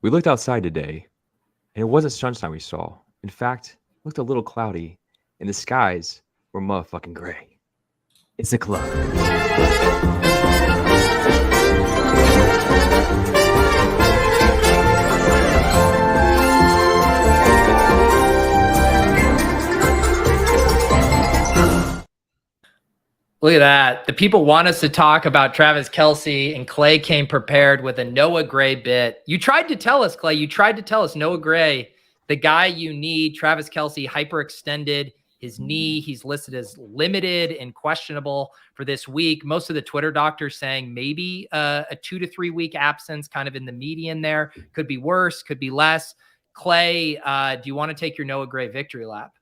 We looked outside today, and it wasn't sunshine we saw. In fact, it looked a little cloudy, and the skies were motherfucking gray. It's a club. Look at that. The people want us to talk about Travis Kelce, and Clay came prepared with a Noah Gray bit. You tried to tell us, Clay, Noah Gray, the guy you need. Travis Kelce hyperextended his knee. He's listed as limited and questionable for this week. Most of the Twitter doctors saying maybe a 2 to 3 week absence, kind of in the median there. Could be worse, could be less. Clay, do you want to take your Noah Gray victory lap?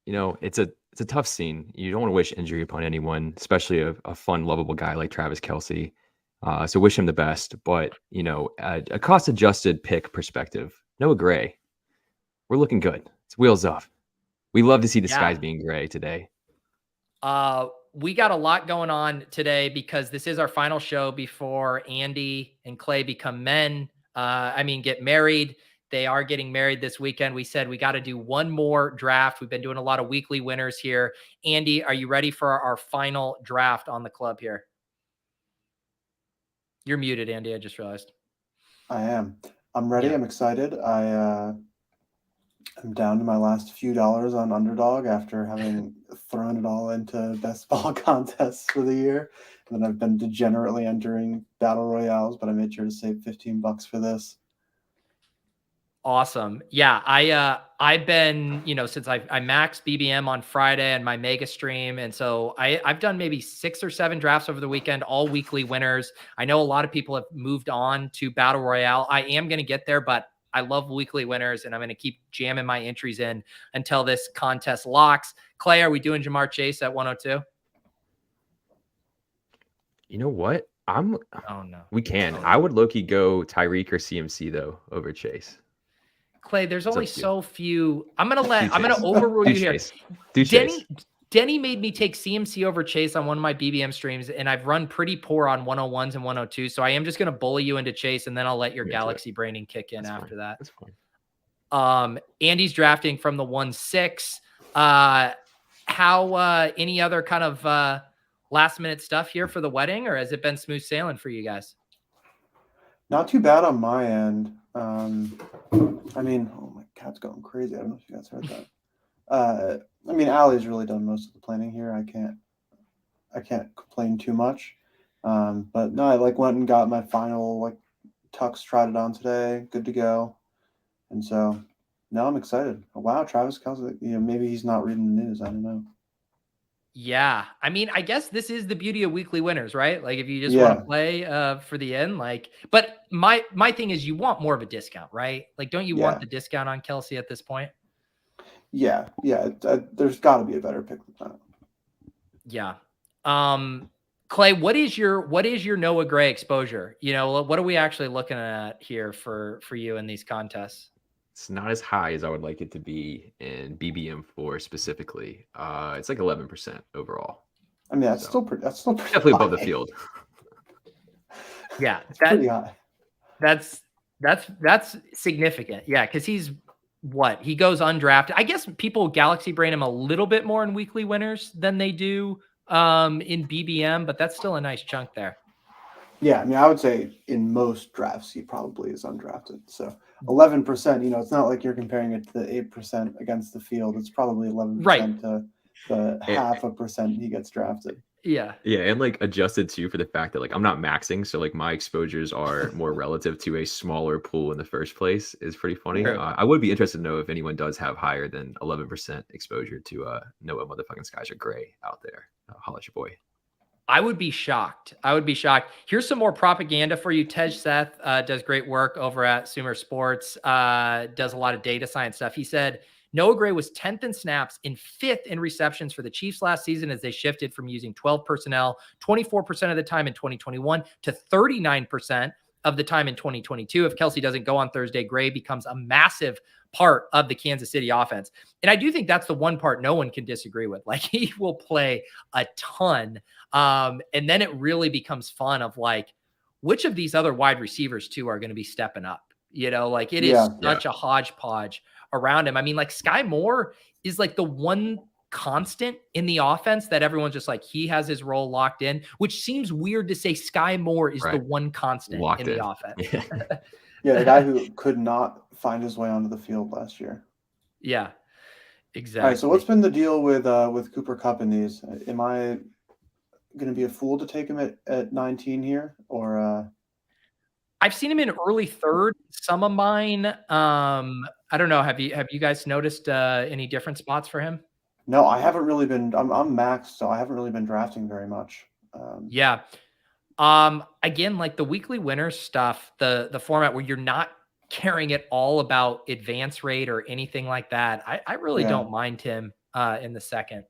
You know, it's a tough scene. You don't want to wish injury upon anyone, especially a fun, lovable guy like Travis Kelce. So wish him the best. But, you know, a cost-adjusted pick perspective, Noah Gray, we're looking good. It's wheels up. We love to see the skies being gray today. We got a lot going on today because this is our final show before Andy and Clay become men. Get married. They are getting married this weekend. We said we got to do one more draft. We've been doing a lot of weekly winners here. Andy, are you ready for our final draft on the club here? You're muted, Andy. I just realized. I am. I'm ready. Yeah. I'm excited. I'm down to my last few dollars on Underdog after having thrown it all into best ball contests for the year. And then I've been degenerately entering Battle Royales, but I made sure to save $15 for this. Awesome. Yeah. I've been, since I maxed BBM on Friday and my mega stream. And so I've done maybe 6 or 7 drafts over the weekend, all weekly winners. I know a lot of people have moved on to Battle Royale. I am going to get there, but I love weekly winners and I'm going to keep jamming my entries in until this contest locks. Clay, are we doing Jamar Chase at 102? You know what? Oh no. We can. I would low-key go Tyreek or CMC though over Chase. Clay, there's only so few. I'm going to overrule you here. Denny made me take CMC over Chase on one of my BBM streams, and I've run pretty poor on 101s and 102s. So I am just going to bully you into Chase, and then I'll let your Galaxy braining kick in after that. That's fine. Andy's drafting from the 1-6. Any other kind of last minute stuff here for the wedding, or has it been smooth sailing for you guys? Not too bad on my end. Oh, my cat's going crazy. I don't know if you guys heard that. Allie's really done most of the planning here. I can't complain too much. But no, I went and got my final tux trotted on today. Good to go. And so now I'm excited. Oh, wow, Travis Kelce, maybe he's not reading the news. I don't know. Yeah. I guess this is the beauty of weekly winners, right? If you just want to play for the end, but my thing is you want more of a discount, right? Don't you want the discount on Kelce at this point? Yeah. There's got to be a better pick than that. Yeah. Clay, what is your Noah Gray exposure? What are we actually looking at here for you in these contests? It's not as high as I would like it to be in BBM4 specifically. It's 11% overall. That's still pretty definitely high. Above the field. Yeah, that's pretty high. That's significant. Yeah, because he goes undrafted. I guess people Galaxy brain him a little bit more in weekly winners than they do in BBM, but that's still a nice chunk there. Yeah, I would say in most drafts he probably is undrafted. So 11%, it's not like you're comparing it to the 8% against the field. It's probably 11% to the 0.5% he gets drafted. Yeah. Yeah, and adjusted too for the fact that I'm not maxing, so my exposures are more relative to a smaller pool in the first place is pretty funny. I would be interested to know if anyone does have higher than 11% exposure to Noah motherfucking skies are gray out there. Holla at your boy. I would be shocked. Here's some more propaganda for you. Tej Seth does great work over at Sumer Sports, does a lot of data science stuff. He said Noah Gray was 10th in snaps and 5th in receptions for the Chiefs last season as they shifted from using 12 personnel 24% of the time in 2021 to 39% of the time in 2022. If Kelce doesn't go on Thursday, Gray becomes a massive part of the Kansas City offense. And I do think that's the one part no one can disagree with. He will play a ton. And then it really becomes fun of which of these other wide receivers too are going to be stepping up. You know, like it is Yeah. such a hodgepodge around him. I mean, like Sky Moore is like the one constant in the offense that everyone's just like, he has his role locked in, which seems weird to say Sky Moore is the Right. one constant Locked in the in. offense. Yeah. Yeah, the guy who could not find his way onto the field last year. Yeah, All exactly. right, so what's been the deal with Cooper Kupp in these? Am I going to be a fool to take him at 19 here, or I've seen him in early third. Some of mine, I don't know. Have you guys noticed any different spots for him? no? I haven't really been. I'm maxed, so I haven't really been drafting very much. Yeah. Again, like the weekly winners stuff, the format where you're not caring at all about advance rate or anything like that. I really Yeah. don't mind him in the second.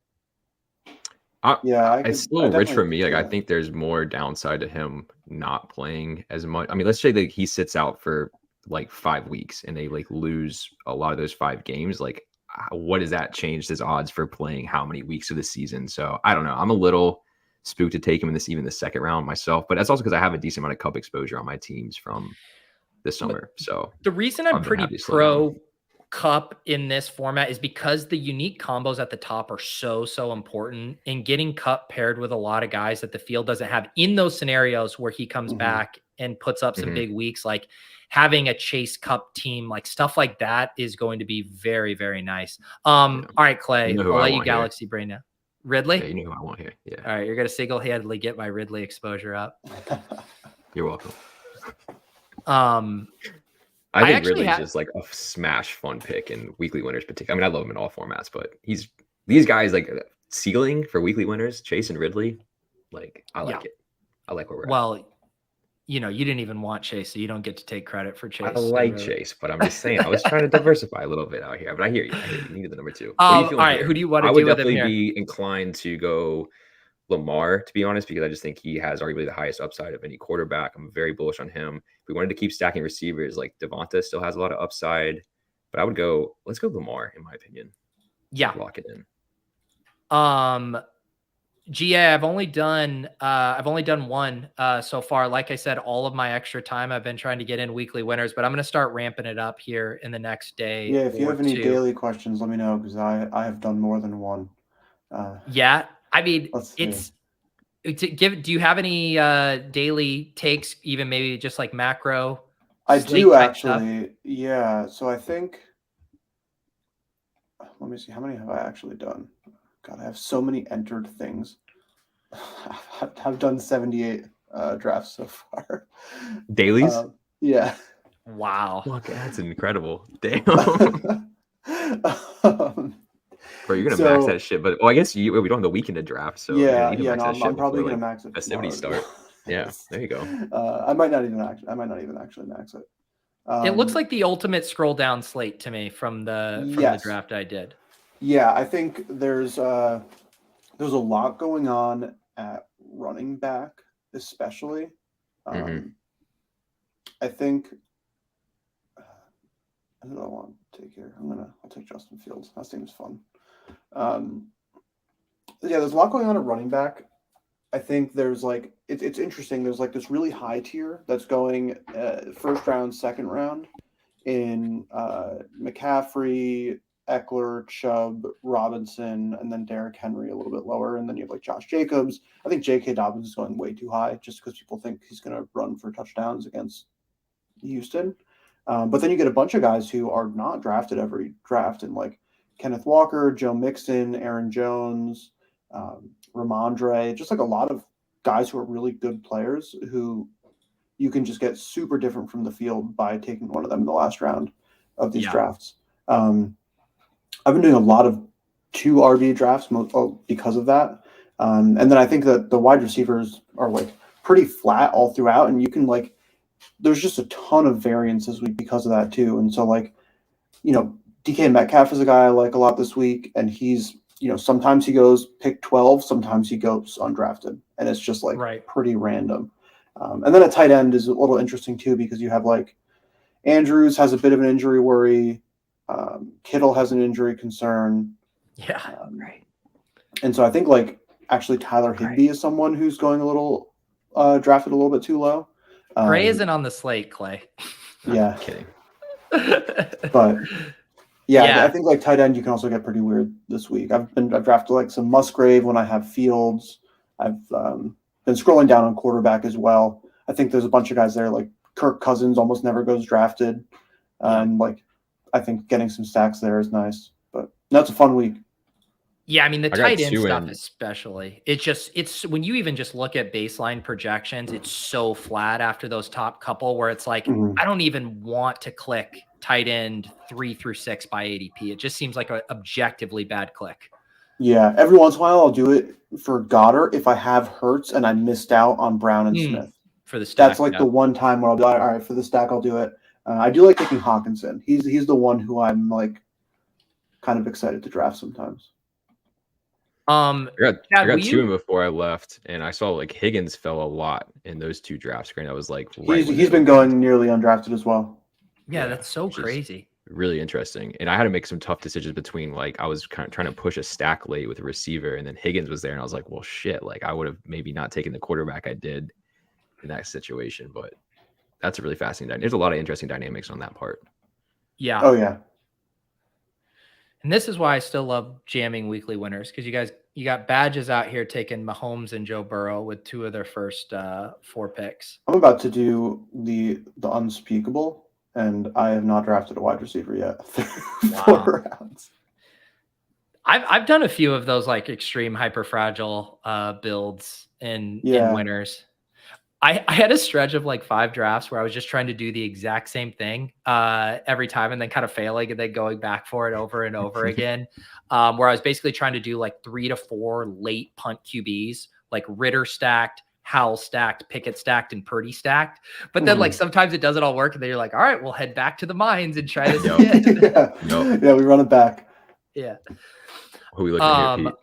Yeah, It's still rich for definitely me. could Like, see I that. think there's more downside to him not playing as much. I mean, let's say that he sits out for like 5 weeks and they like lose a lot of those 5 games. Like, what does that change his odds for playing how many weeks of the season? So I don't know. I'm a little spooked to take him in this, even the second round myself, but that's also because I have a decent amount of cup exposure on my teams from this summer. So The reason I'm I've been pretty happy to slow down. pro Cup in this format is because the unique combos at the top are so important, and getting Cup paired with a lot of guys that the field doesn't have in those scenarios where he comes Mhm. back and puts up some Mhm. big weeks, like having a Chase Cup team, like stuff like that is going to be very, very nice. All right, Clay, You know who I'll I let you want here. Galaxy brain now. Ridley? Yeah, you know who I want here. All Yeah, right, you're going to single-handedly get my Ridley exposure up. you're welcome. I I think actually Ridley's had- just like a smash fun pick in weekly winners particular. I mean, I love him in all formats, but these guys like ceiling for weekly winners, Chase and Ridley. Like, I like it. I like where we're at. Well, you know, you didn't even want Chase, so you don't get to take credit for Chase. I like Chase, but I'm just saying I was trying to diversify a little bit out here. But I hear you. You needed the number 2. What are you feeling all right, here? who do you want to I do would with him definitely here? be inclined to go Lamar, to be honest, because I just think he has arguably the highest upside of any quarterback. I'm very bullish on him. If we wanted to keep stacking receivers, like Devonta still has a lot of upside, but I would let's go Lamar, in my opinion. Yeah. Lock it in. GA, I've only done one so far. Like I said, all of my extra time I've been trying to get in weekly winners, but I'm going to start ramping it up here in the next day. Yeah, if you have any 2. daily questions, let me know, because I have done more than one. Yeah, I mean, Let's see. do you have any daily takes, even maybe just like macro? I slate do type stuff? actually. Yeah, so I think. Let me see. How many have I actually done? God, I have so many entered things. I've done 78 drafts so far. Dailies? Yeah. Wow. Look, that's incredible. Damn. Bro, you're gonna So- max that shit, but I guess we don't have the weekend to draft, so yeah, you can max no, that shit I'm probably before, gonna like, max it. festivities tomorrow. start. Yeah, there you go. I might not even actually max it. It looks like the ultimate scroll down slate to me from the Yes. draft I did. Yeah, I think there's a lot going on at running back, especially. I think. Who do I want to take here? I'll take Justin Fields. That seems fun. Yeah, there's a lot going on at running back. I think there's like it's interesting. There's like this really high tier that's going first round, second round in McCaffrey, Eckler, Chubb, Robinson, and then Derrick Henry a little bit lower, and then you have like Josh Jacobs. I think J.K. Dobbins is going way too high just because people think he's going to run for touchdowns against Houston. But then you get a bunch of guys who are not drafted every draft, and like Kenneth Walker, Joe Mixon, Aaron Jones, Ramondre, just like a lot of guys who are really good players who you can just get super different from the field by taking one of them in the last round of these drafts. I've been doing a lot of 2 RB drafts because of that. And then I think that the wide receivers are like pretty flat all throughout, and you can like, there's just a ton of variance this week because of that too. And so like, DK Metcalf is a guy I like a lot this week, and he's, sometimes he goes pick 12, sometimes he goes undrafted, and it's just like pretty random. And then a tight end is a little interesting too, because you have like Andrews has a bit of an injury worry. Kittle has an injury concern. Yeah. And so I think like actually Tyler Higbee is someone who's going a little drafted a little bit too low. Gray isn't on the slate, Clay. Yeah. Kidding. But yeah, I think like tight end you can also get pretty weird this week. I've drafted like some Musgrave when I have Fields. I've been scrolling down on quarterback as well. I think there's a bunch of guys there like Kirk Cousins almost never goes drafted. Like I think getting some stacks there is nice. But that's a fun week. Yeah, I mean the tight end stuff in. especially. It's when you even just look at baseline projections, it's so flat after those top couple where it's like I don't even want to click tight end 3 through 6 by ADP. It just seems like an objectively bad click. Yeah, every once in a while I'll do it for Goddard if I have Hurts and I missed out on Brown and Smith. For the stack, that's like the one time where I'll be like, all right, for the stack I'll do it. I do like taking Hawkinson. He's the one who I'm like kind of excited to draft sometimes. I got two in before I left, and I saw like Higgins fell a lot in those two drafts. Granted, I was like, he's been going nearly undrafted as well. Yeah, that's so crazy. Really interesting. And I had to make some tough decisions between like I was kind of trying to push a stack late with a receiver, and then Higgins was there, and I was like, well, shit, like I would have maybe not taken the quarterback I did in that situation, but that's a really fascinating. There's a lot of interesting dynamics on that part. Yeah. Oh yeah. And this is why I still love jamming weekly winners, because you got badges out here taking Mahomes and Joe Burrow with 2 of their first 4 picks. I'm about to do the unspeakable, and I have not drafted a wide receiver yet. 4 rounds. I've done a few of those like extreme hyper fragile builds in winners. I had a stretch of like 5 drafts where I was just trying to do the exact same thing every time and then kind of failing and then going back for it over and over again. Where I was basically trying to do like 3 to 4 late punt QBs, like Ritter stacked, Howell stacked, Pickett stacked, and Purdy stacked. But then like sometimes it doesn't all work and then you're like, all right, we'll head back to the mines and try this again. Yeah, we run it back. Yeah. Who are we looking at here, Pete?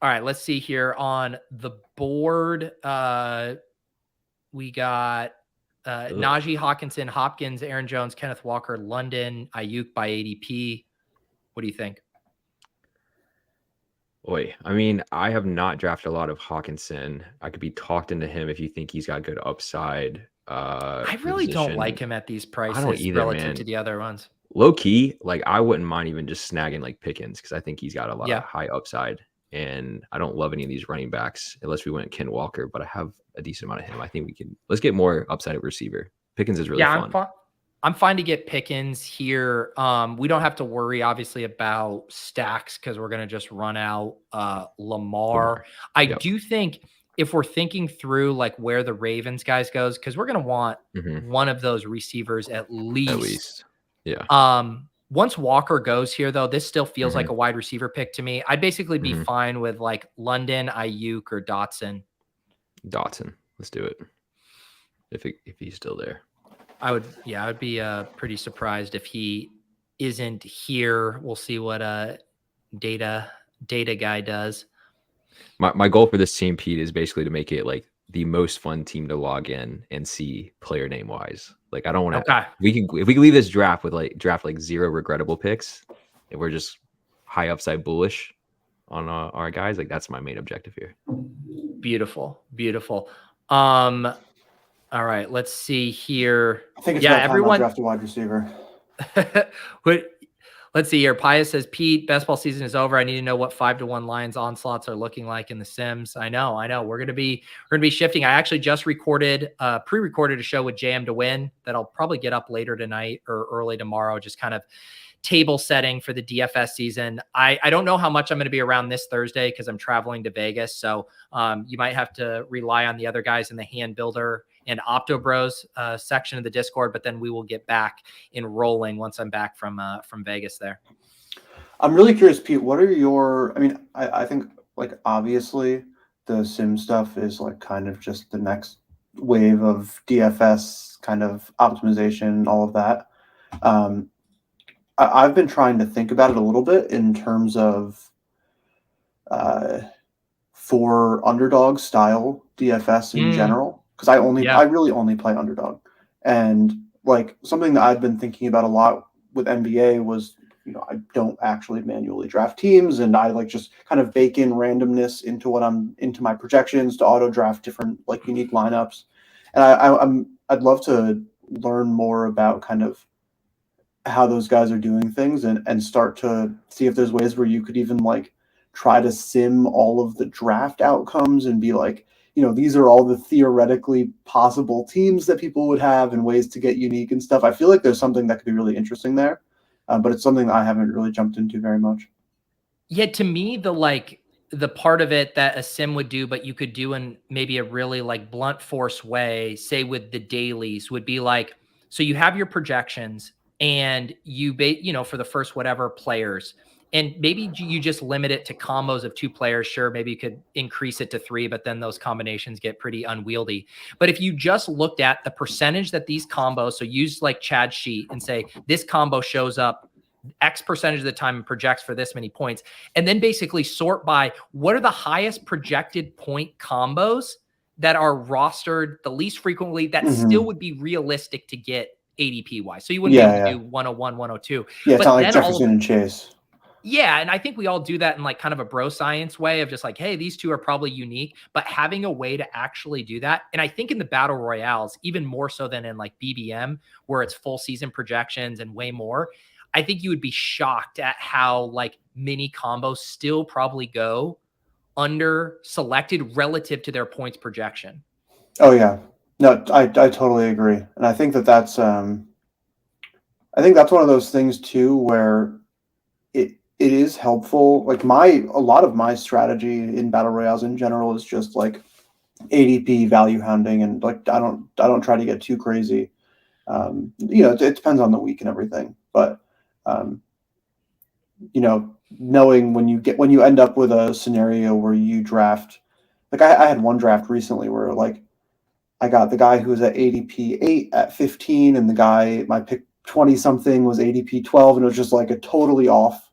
All right, let's see here on the board. We got Najee, Hawkinson, Hopkins, Aaron Jones, Kenneth Walker, London, Ayuk by ADP. What do you think? Boy, I mean, I have not drafted a lot of Hawkinson. I could be talked into him if you think he's got good upside. I really don't like him at these prices I don't either, relative to the other ones. Low key, like I wouldn't mind even just snagging like Pickens because I think he's got a lot of high upside. And I don't love any of these running backs unless we went Ken Walker, but I have a decent amount of him. I think let's get more upside at receiver. Pickens is really fun. I'm fine to get Pickens here. We don't have to worry, obviously, about stacks because we're going to just run out Lamar. I do think if we're thinking through like where the Ravens guys goes, because we're going to want one of those receivers at least. Yeah. Once Walker goes here, though, this still feels like a wide receiver pick to me. I'd basically be fine with like London, Ayuk, or Dotson. Let's do it. If he's still there. I would be pretty surprised if he isn't here. We'll see what data guy does. My goal for this team, Pete, is basically to make it like the most fun team to log in and see player name wise. Like I don't want to. If we can leave this draft with like 0 regrettable picks, and we're just high upside bullish on our guys, like that's my main objective here. Beautiful. All right, let's see here. I think it's everyone draft a wide receiver. Let's see here. Pius says, Pete, best ball season is over. I need to know what 5-to-1 Lions onslaughts are looking like in the Sims. I know. We're gonna be shifting. I actually just pre-recorded a show with JM to Win that I'll probably get up later tonight or early tomorrow. Just kind of table setting for the DFS season. I don't know how much I'm going to be around this Thursday because I'm traveling to Vegas. So you might have to rely on the other guys in the Hand Builder and Opto Bros section of the Discord, but then we will get back in rolling once I'm back from Vegas there. I'm really curious, Pete, what are your, I think like obviously the sim stuff is like kind of just the next wave of DFS kind of optimization, all of that. I've been trying to think about it a little bit in terms of for underdog style DFS in general. Because I really only play underdog. And like something that I've been thinking about a lot with NBA was, I don't actually manually draft teams, and I like just kind of bake in randomness into my projections to auto draft different like unique lineups. And I'd love to learn more about kind of how those guys are doing things and start to see if there's ways where you could even like try to sim all of the draft outcomes and be like, these are all the theoretically possible teams that people would have and ways to get unique and stuff. I feel like there's something that could be really interesting there, but it's something I haven't really jumped into very much. Yeah, to me, the part of it that a sim would do, but you could do in maybe a really like blunt force way, say with the dailies, would be like, so you have your projections and for the first whatever players, and maybe you just limit it to combos of 2 players. Sure, maybe you could increase it to 3, but then those combinations get pretty unwieldy. But if you just looked at the percentage that these combos, so use like Chad's sheet and say this combo shows up X percentage of the time and projects for this many points, and then basically sort by what are the highest projected point combos that are rostered the least frequently that still would be realistic to get ADP wise. So you wouldn't be able to do 101, 102. Yeah, it's but not like then Jefferson and Chase. Yeah, and I think we all do that in like kind of a bro science way of just like, hey, these 2 are probably unique, but having a way to actually do that. And I think in the battle royales, even more so than in like BBM, where it's full season projections and way more, I think you would be shocked at how like mini combos still probably go under selected relative to their points projection. Oh yeah, no, I totally agree, and I think that's one of those things too where it is helpful. Like a lot of my strategy in battle royales in general is just like ADP value hounding, and like I don't try to get too crazy. It depends on the week and everything, but knowing when you end up with a scenario where you draft, like I had one draft recently where like I got the guy who was at ADP 8 at 15, and the guy my pick 20 something was ADP 12, and it was just like a totally off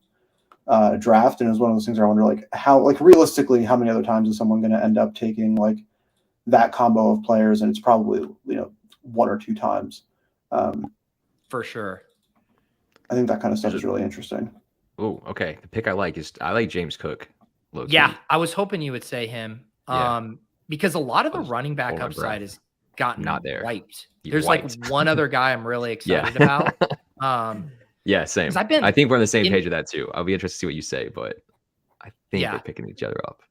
draft. And it was one of those things where I wonder like realistically how many other times is someone going to end up taking like that combo of players, and it's probably 1 or 2 times. For sure. I think that kind of stuff is really interesting. Oh, okay. The pick I like James Cook. Yeah, I was hoping you would say him. Because a lot of the running back upside has gotten not there. Wiped. There's like one other guy I'm really excited about. Yeah, same. I think we're on the same page with that too. I'll be interested to see what you say, but I think they're picking each other up.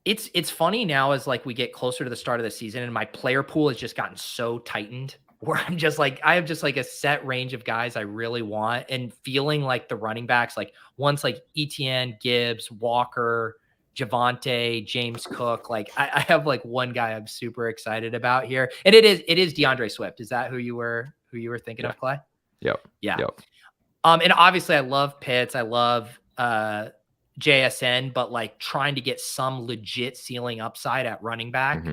It's funny now as like we get closer to the start of the season and my player pool has just gotten so tightened where I'm just like, I have just like a set range of guys I really want, and feeling like the running backs, like once like ETN, Gibbs, Walker, Javonte, James Cook, like I have like one guy I'm super excited about here. And it is DeAndre Swift. Is that who you were thinking of, Clay? Yep. Yeah. Yep. And obviously I love Pitts. I love JSN, but like trying to get some legit ceiling upside at running back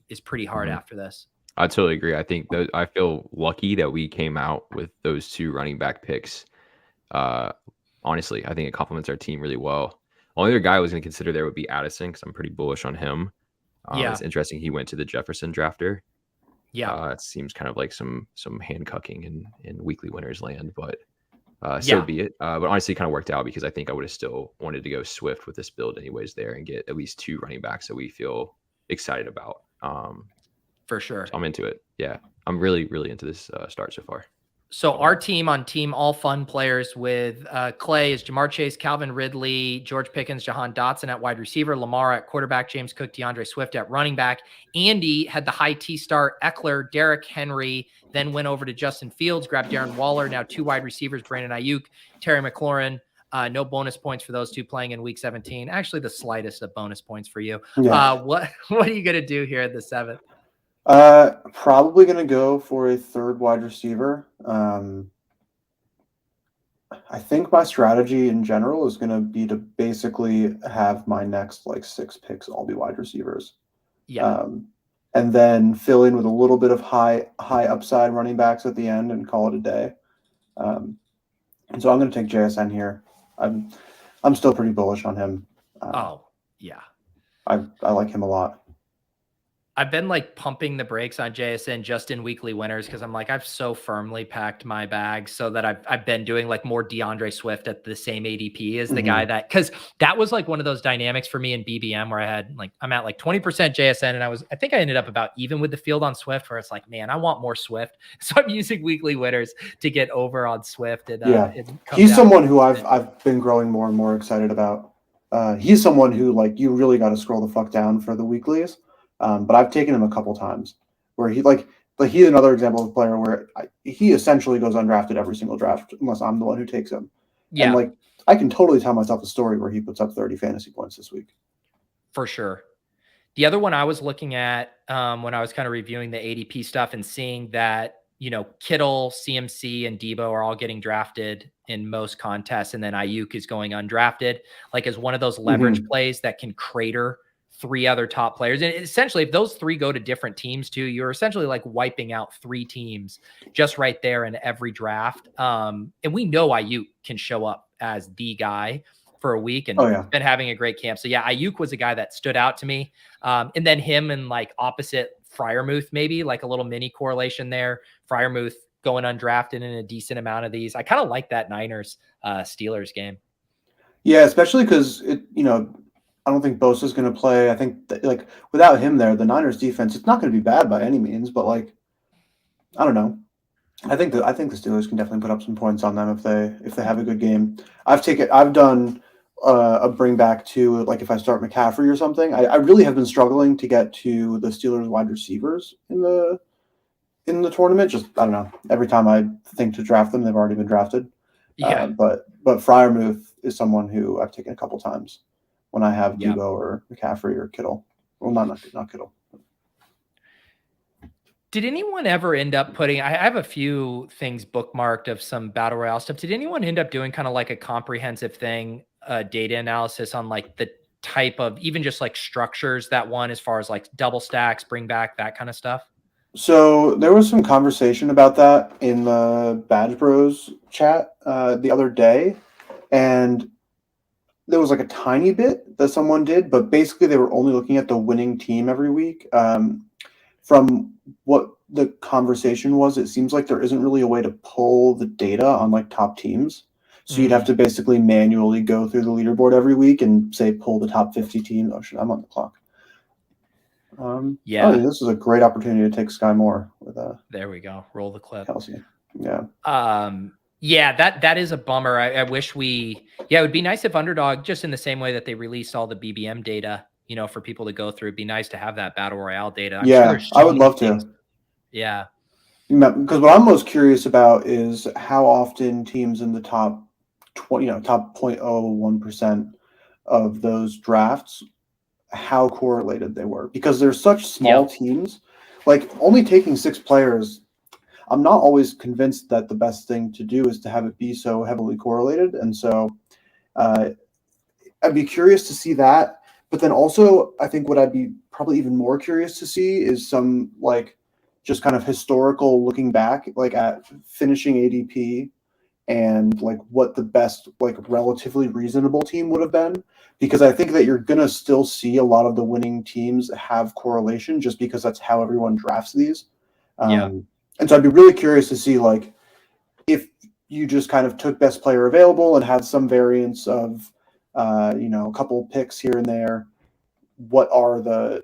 is pretty hard after this. I totally agree. I think I feel lucky that we came out with those 2 running back picks. Honestly, I think it complements our team really well. Only other guy I was going to consider there would be Addison, because I'm pretty bullish on him. It's interesting he went to the Jefferson drafter. Yeah, it seems kind of like some hand cucking in weekly winners land, but so be it. But honestly, it kind of worked out because I think I would have still wanted to go Swift with this build anyways there and get at least 2 running backs that we feel excited about. For sure. So I'm into it. Yeah. I'm really, really into this start so far. So our team on Team All Fun players with Clay is Jamar Chase, Calvin Ridley, George Pickens, Jahan Dotson at wide receiver, Lamar at quarterback, James Cook, DeAndre Swift at running back. Andy had the high T start, Eckler, Derrick Henry, then went over to Justin Fields, grabbed Darren Waller. Now 2 wide receivers, Brandon Ayuk, Terry McLaurin. No bonus points for those 2 playing in week 17. Actually, the slightest of bonus points for you. Yeah. What are you going to do here at the 7th? Probably going to go for a 3rd wide receiver. I think my strategy in general is going to be to basically have my next like 6 picks all be wide receivers. Yeah. And then fill in with a little bit of high upside running backs at the end and call it a day. And so I'm going to take JSN here. I'm still pretty bullish on him. I like him a lot. I've been like pumping the brakes on JSN just in weekly winners because I'm like, I've so firmly packed my bag so that I've been doing like more DeAndre Swift at the same ADP as the guy that, because that was like one of those dynamics for me in BBM where I had like, I'm at like 20% JSN and I think I ended up about even with the field on Swift where it's like, man, I want more Swift. So I'm using weekly winners to get over on Swift. And he's someone who I've been growing more and more excited about. He's someone who like you really got to scroll the fuck down for the weeklies. But I've taken him a couple times where he's another example of a player where he essentially goes undrafted every single draft unless I'm the one who takes him. Yeah. And like I can totally tell myself a story where he puts up 30 fantasy points this week. For sure. The other one I was looking at when I was kind of reviewing the ADP stuff and seeing that, you know, Kittle, CMC, and Debo are all getting drafted in most contests. And then Ayuk is going undrafted, like as one of those leverage plays that can crater 3 other top players. And essentially, if those 3 go to different teams too, you're essentially like wiping out 3 teams just right there in every draft. And we know Ayuk can show up as the guy for a week and been having a great camp. So yeah, Ayuk was a guy that stood out to me. And then him and like opposite Freiermuth, maybe like a little mini correlation there. Freiermuth going undrafted in a decent amount of these. I kind of like that Niners Steelers game. Yeah, especially because I don't think Bosa's going to play. I think like without him there, the Niners defense, it's not going to be bad by any means, but like, I don't know. I think the Steelers can definitely put up some points on them if they have a good game. I've done a bring back to like if I start McCaffrey or something. I really have been struggling to get to the Steelers wide receivers in the tournament. Just I don't know. Every time I think to draft them, they've already been drafted. Yeah. But Freiermuth is someone who I've taken a couple times when I have Debo or McCaffrey or Kittle. Well, not Kittle. Did anyone ever end up putting, I have a few things bookmarked of some Battle Royale stuff. Did anyone end up doing kind of like a comprehensive thing, data analysis on like the type of, even just like structures that won as far as like double stacks, bring back, that kind of stuff? So there was some conversation about that in the Badge Bros chat the other day. And there was like a tiny bit that someone did, but basically they were only looking at the winning team every week. From what the conversation was, it seems like there isn't really a way to pull the data on like top teams. So you'd have to basically manually go through the leaderboard every week and say pull the top 50 teams. Oh shit, I'm on the clock. This is a great opportunity to take Sky Moore with there we go. Roll the clip. Kelce. Yeah. That is a bummer. I wish it would be nice if Underdog, just in the same way that they released all the BBM data, you know, for people to go through, it'd be nice to have that Battle Royale data. I'm sure I would love to. Yeah. Because what I'm most curious about is how often teams in the top 20, top 0.01% of those drafts, how correlated they were. Because they're such small teams, like only taking 6 players, I'm not always convinced that the best thing to do is to have it be so heavily correlated. And so I'd be curious to see that. But then also, I think what I'd be probably even more curious to see is some like just kind of historical looking back, like at finishing ADP and like what the best like relatively reasonable team would have been. Because I think that you're going to still see a lot of the winning teams have correlation just because that's how everyone drafts these. And so I'd be really curious to see like if you just kind of took best player available and had some variance of a couple picks here and there, what are the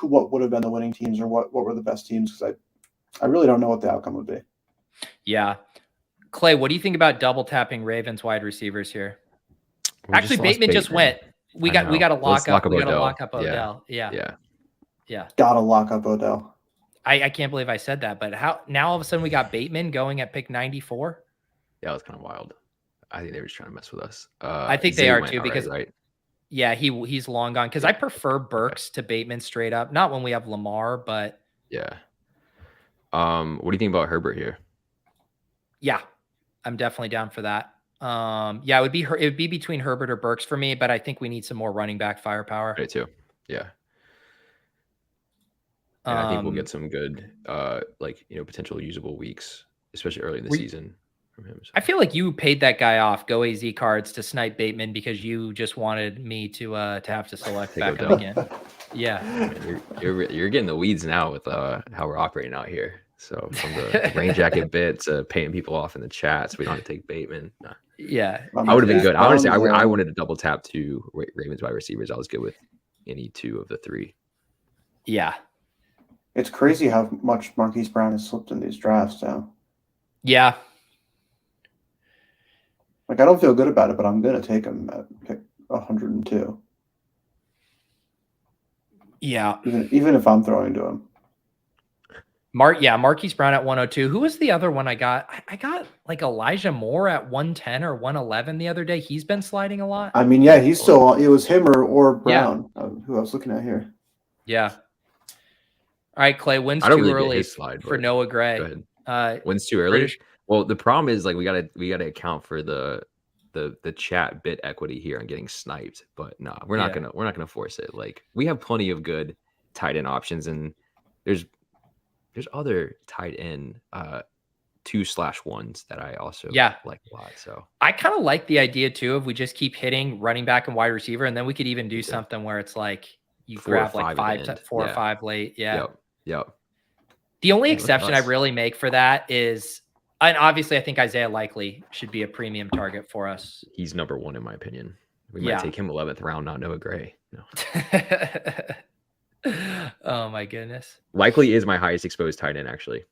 what would have been the winning teams or what were the best teams? Because I really don't know what the outcome would be. Yeah. Clay, what do you think about double tapping Ravens wide receivers here? Actually, Bateman just went. We got to lock up. We got to lock up Odell. Yeah. Gotta lock up Odell. I can't believe I said that, but how now all of a sudden we got Bateman going at pick 94? Yeah, it was kind of wild. I think they were just trying to mess with us. I think they are too because he's long gone. Because I prefer Burks to Bateman straight up. Not when we have Lamar, but yeah. What do you think about Herbert here? Yeah, I'm definitely down for that. It would be between Herbert or Burks for me, but I think we need some more running back firepower. Right too. Yeah. And I think we'll get some good, potential usable weeks, especially early in the season from him. So. I feel like you paid that guy off, Go AZ cards, to snipe Bateman because you just wanted me to have to select back up again. Yeah. You're getting the weeds now with how we're operating out here. So from the rain jacket bit to paying people off in the chat so we don't have to take Bateman. Nah. Yeah. I would have been exactly. good. Honestly, I wanted to double tap two Ravens wide receivers. I was good with any two of the three. Yeah. It's crazy how much Marquise Brown has slipped in these drafts now. Yeah. Like, I don't feel good about it, but I'm going to take him at pick 102. Yeah. Even if I'm throwing to him. Marquise Brown at 102. Who was the other one I got? I got like Elijah Moore at 110 or 111 the other day. He's been sliding a lot. I mean, yeah, he's still. It was him or Brown, who I was looking at here. Yeah. All right, Clay. Wins I don't too really get early his slide, for but Noah Gray. go ahead. Wins too early. Well, the problem is like we gotta account for the chat bit equity here on getting sniped. But no, we're not gonna force it. Like we have plenty of good tight end options, and there's other tight end 2/1s that I also like a lot. So I kind of like the idea too if we just keep hitting running back and wide receiver, and then we could even do something where it's like you grab like 4 or 5 late. Yeah. Yep. The only exception I really make for that is, and obviously I think Isaiah Likely should be a premium target for us. He's number 1 in my opinion. We might take him 11th round, not Noah Gray. No. Oh my goodness. Likely is my highest exposed tight end actually.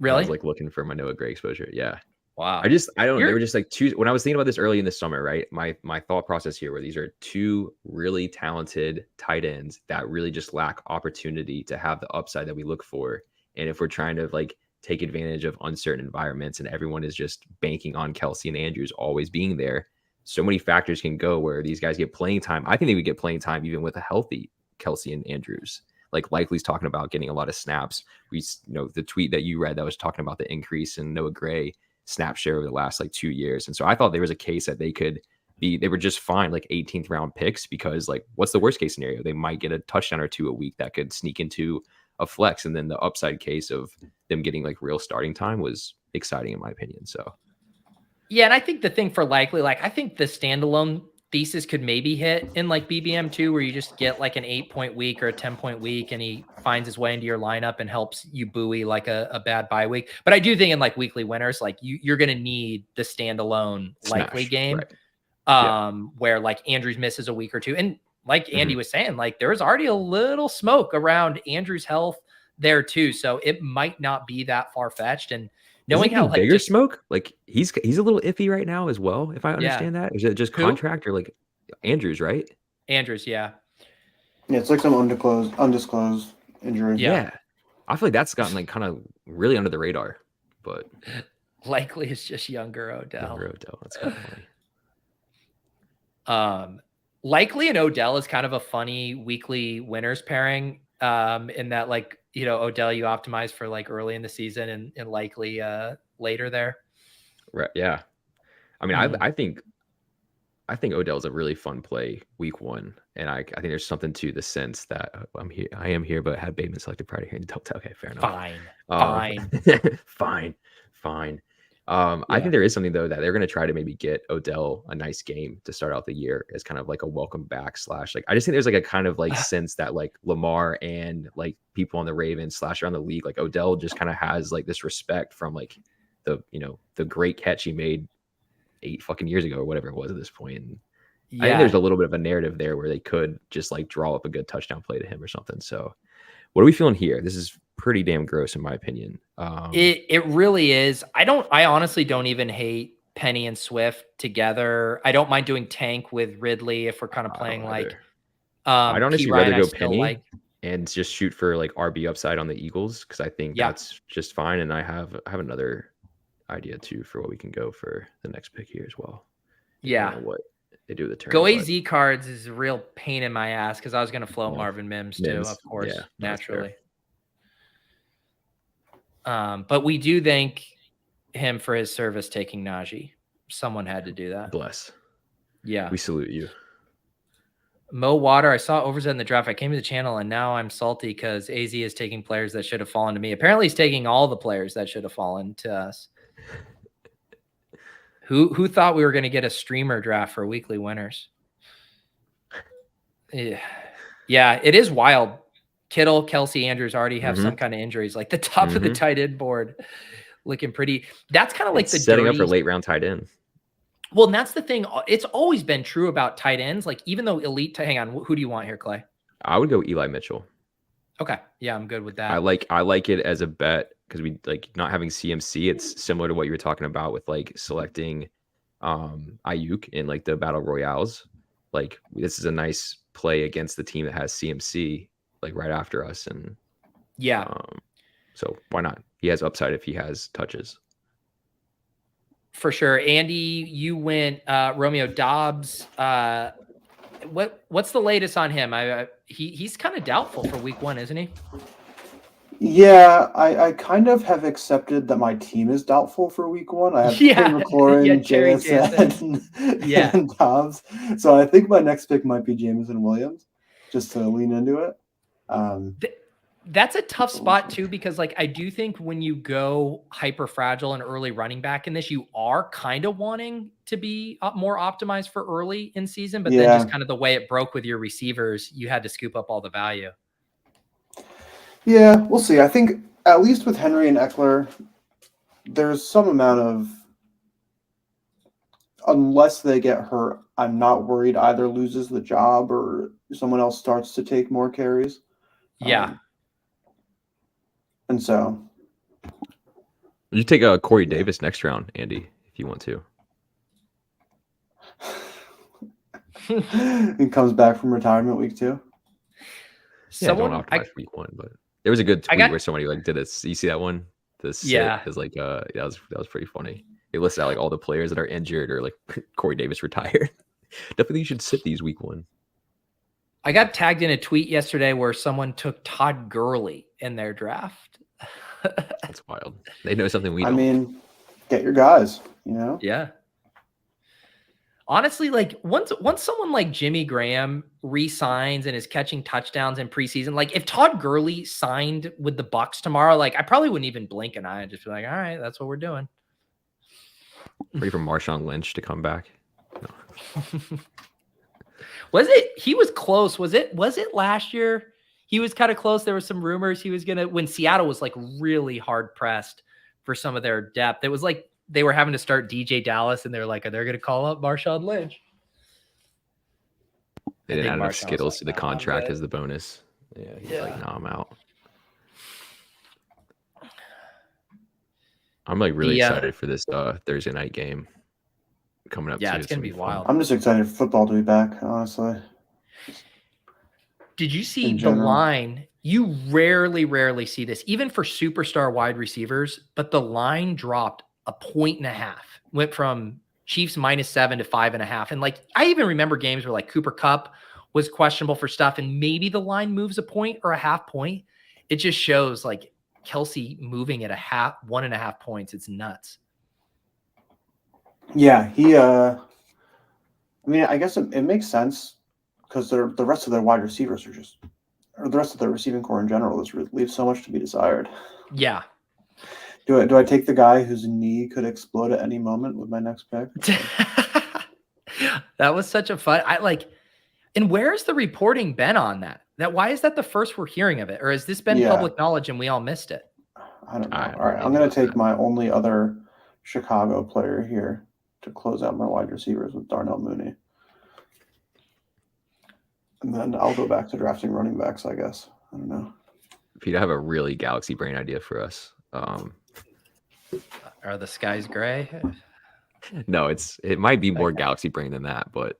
Really? I was like looking for my Noah Gray exposure. Yeah. Wow. I don't know. They were just like two. When I was thinking about this early in the summer, right? My thought process here were these are two really talented tight ends that really just lack opportunity to have the upside that we look for. And if we're trying to like take advantage of uncertain environments and everyone is just banking on Kelce and Andrews always being there, so many factors can go where these guys get playing time. I think they would get playing time even with a healthy Kelce and Andrews. Like Likely's talking about getting a lot of snaps. We the tweet that you read that was talking about the increase in Noah Gray snap share over the last like 2 years. And so I thought there was a case that they were just fine, like 18th round picks, because like what's the worst case scenario? They might get a touchdown or two a week that could sneak into a flex. And then the upside case of them getting like real starting time was exciting in my opinion. So yeah, and I think the thing for Likely, like I think the standalone thesis could maybe hit in like BBM2 where you just get like an 8-point week or a 10-point week and he finds his way into your lineup and helps you buoy like a bad bye week. But I do think in like weekly winners, like you're going to need the standalone Likely game where like Andrews misses a week or two. And like Andy was saying, like there's already a little smoke around Andrews' health there too. So it might not be that far fetched. And knowing how like bigger smoke, like he's a little iffy right now as well. If I understand that, is it just contract or like Andrews, right? Andrews, yeah. Yeah, it's like some undisclosed injury. Yeah. I feel like that's gotten like kind of really under the radar, but Likely it's just younger Odell. That's kind of funny. Likely and Odell is kind of a funny weekly winners pairing. In that like, Odell you optimize for like early in the season and Likely later there. Right. Yeah. I mean, I think Odell's a really fun play week 1. And I think there's something to the sense that I am here, but had Bateman selected prior to here. Okay, fair enough. Fine. I think there is something though that they're going to try to maybe get Odell a nice game to start out the year as kind of like a welcome back / like I just think there's like a kind of like sense that like Lamar and like people on the Ravens / around the league, like Odell just kind of has like this respect from like the great catch he made 8 fucking years ago or whatever it was at this point. And I think there's a little bit of a narrative there where they could just like draw up a good touchdown play to him or something. So what are we feeling here? This is pretty damn gross in my opinion. It really is. I honestly don't even hate Penny and Swift together. I don't mind doing Tank with Ridley if we're kind of playing like I'd honestly rather go Penny and just shoot for like RB upside on the Eagles because I think that's just fine. And I have another idea too for what we can go for the next pick here as well. What they do with the turn. Go AZ cards is a real pain in my ass because I was going to float Marvin Mims too, of course, naturally. But we do thank him for his service taking Najee. Someone had to do that. Bless. Yeah. We salute you. Mo Water, I saw Overzet in the draft. I came to the channel and now I'm salty because AZ is taking players that should have fallen to me. Apparently he's taking all the players that should have fallen to us. Who thought we were going to get a streamer draft for weekly winners? Yeah. Yeah, it is wild. Kittle, Kelce, Andrews already have Mhm. some kind of injuries. Like the top of the Mhm. tight end board looking pretty. That's kind of like It's the setting up for dirty. late round tight end. Well, and that's the thing. It's always been true about tight ends. Like even though elite, hang on, who do you want here, Clay? I would go Eli Mitchell. Okay, yeah, I'm good with that. I like it as a bet because we like not having CMC. It's similar to what you were talking about with like selecting Ayuk in like the battle royales. Like this is a nice play against the team that has CMC like right after us, and Yeah, so why not? He has upside if he has touches. for sure. Andy, you went Romeo Dobbs. What's the latest on him? He's kind of doubtful for week 1, isn't he? Yeah, I kind of have accepted that my team is doubtful for week 1. I have Terry McLaurin, Terry JSN, and Dobbs. So I think my next pick might be Jameson Williams, just to lean into it. That's a tough spot too, because like I do think when you go hyper fragile and early running back in this, you are kind of wanting to be more optimized for early in season, but then just kind of the way it broke with your receivers, you had to scoop up all the value. Yeah, we'll see. I think at least with Henry and Eckler, there's some amount of, unless they get hurt, I'm not worried either loses the job or someone else starts to take more carries. Yeah. And so You take a Corey Davis next round, Andy, if you want to. he comes back from retirement week 2. Don't optimize for week 1, but there was a good tweet where somebody like did it. You see that one? Yeah, because like that was pretty funny. They listed out like all the players that are injured or like Corey Davis retired. Definitely you should sit these week 1. I got tagged in a tweet yesterday where someone took Todd Gurley in their draft. That's wild. They know something we don't. I mean, get your guys, you know? Yeah. Honestly, like once someone like Jimmy Graham re-signs and is catching touchdowns in preseason, like if Todd Gurley signed with the Bucs tomorrow, like I probably wouldn't even blink an eye and just be like, all right, that's what we're doing. Ready for Marshawn Lynch to come back. No. He was close. Was it last year? He was kind of close. There were some rumors he was going to, when Seattle was like really hard pressed for some of their depth. It was like they were having to start DJ Dallas and they're like, are they going to call up Marshawn Lynch? They didn't add enough Skittles to the contract as the bonus. Yeah, he's like, no, I'm out. I'm like really excited for this Thursday night game coming up. Yeah, it's going to be wild. I'm just excited for football to be back, honestly. Did you see the line? You rarely see this, even for superstar wide receivers, but the line dropped 1.5 points. Went from Chiefs -7 to 5.5. And like, I even remember games where like Cooper Kupp was questionable for stuff and maybe the line moves 1 point or 0.5 point. It just shows like Kelce moving at 1.5 points. It's nuts. Yeah, I mean, I guess it makes sense because the rest of their wide receivers or the rest of their receiving core in general leaves so much to be desired. Yeah. Do I take the guy whose knee could explode at any moment with my next pick? That was such a fun. And where's the reporting been on that? Why is that the first we're hearing of it? Or has this been public knowledge and we all missed it? I don't know. All right, I'm going to take my only other Chicago player here to close out my wide receivers with Darnell Mooney. And then I'll go back to drafting running backs, I guess. I don't know. Pete, I have a really galaxy brain idea for us. Are the skies gray? No, it might be more galaxy brain than that, but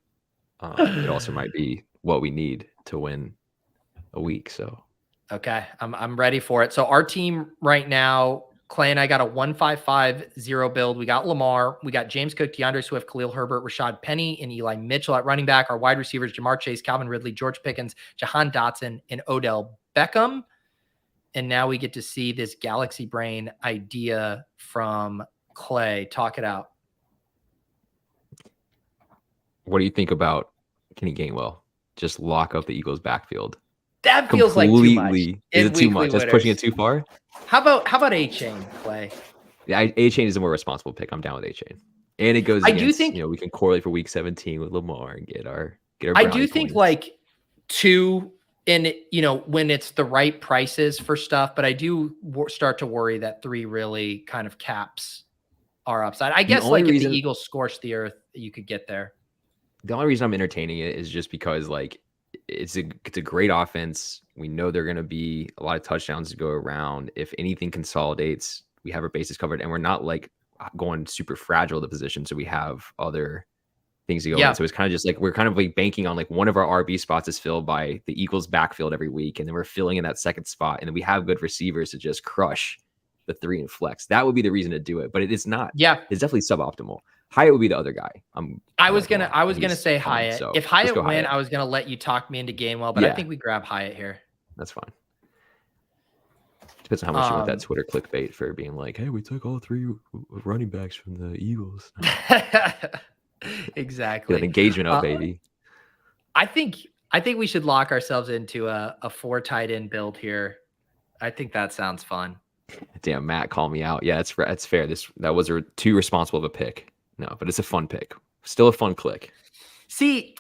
it also might be what we need to win a week. So okay, I'm ready for it. So our team right now, Clay and I got a 1-5-5-0 build. We got Lamar, we got James Cook, DeAndre Swift, Khalil Herbert, Rashad Penny, and Eli Mitchell at running back. Our wide receivers, Jamar Chase, Calvin Ridley, George Pickens, Jahan Dotson, and Odell Beckham. And now we get to see this galaxy brain idea from Clay. Talk it out. What do you think about Kenny Gainwell? Just lock up the Eagles' backfield. That feels like too much. Is it too much? That's pushing it too far. How about A-Chain, Clay? Yeah, A-Chain is a more responsible pick. I'm down with A-Chain, and it goes. I do think we can correlate for Week 17 with Lamar and get our. I do think like 2 And when it's the right prices for stuff, but I do start to worry that 3 really kind of caps our upside. I guess like if the Eagles scorch the earth, you could get there. The only reason I'm entertaining it is just because like it's a great offense. We know they're going to be a lot of touchdowns to go around. If anything consolidates, we have our bases covered, and we're not like going super fragile the position, so we have other things to go in. So it's kind of just like we're kind of like banking on like one of our RB spots is filled by the Eagles backfield every week, and then we're filling in that second spot, and then we have good receivers to just crush the 3 and flex. That would be the reason to do it, but it is not. Yeah, it's definitely suboptimal. Hyatt would be the other guy. I was gonna say fun, Hyatt. So if Hyatt win, Hyatt. I was gonna let you talk me into Gainwell, but I think we grab Hyatt here. That's fine. Depends on how much you want that Twitter clickbait for being like, "Hey, we took all 3 running backs from the Eagles." Exactly. Get that engagement up, baby. I think we should lock ourselves into a 4 tight end build here. I think that sounds fun. Damn, Matt, call me out. Yeah, that's fair. That was too responsible of a pick. No, but it's a fun pick. Still a fun click. See,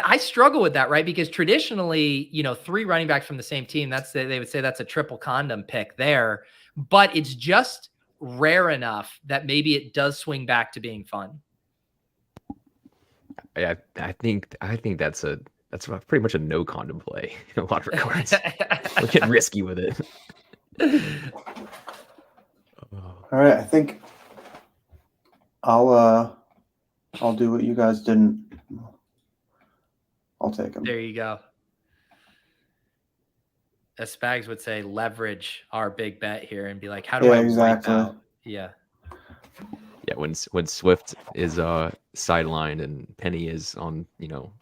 I struggle with that, right? Because traditionally, 3 running backs from the same team, they would say that's a triple condom pick there, but it's just rare enough that maybe it does swing back to being fun. I think that's pretty much a no condom play in a lot of regards. We're getting risky with it. All right, I think I'll do what you guys didn't. I'll take him. There you go. As Spags would say, leverage our big bet here and be like, how do I wipe out? Yeah. Yeah, when Swift is sidelined and Penny is on,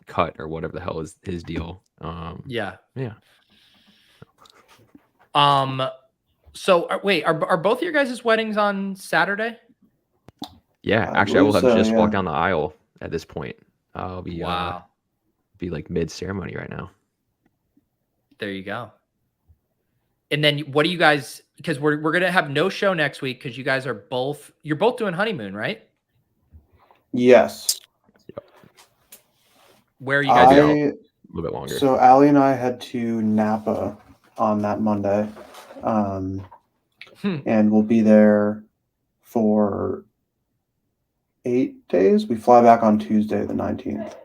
cut or whatever the hell is his deal. Yeah. So wait, are both of your guys' weddings on Saturday? Yeah, actually, I will have just walked down the aisle at this point. I'll be be like mid ceremony right now. There you go. And then what do you guys? Because we're gonna have no show next week because you guys you're both doing honeymoon, right? Yes. Yep. Where are you guys going? A little bit longer. So Allie and I head to Napa on that Monday, and we'll be there for 8 days. We fly back on Tuesday, the 19th.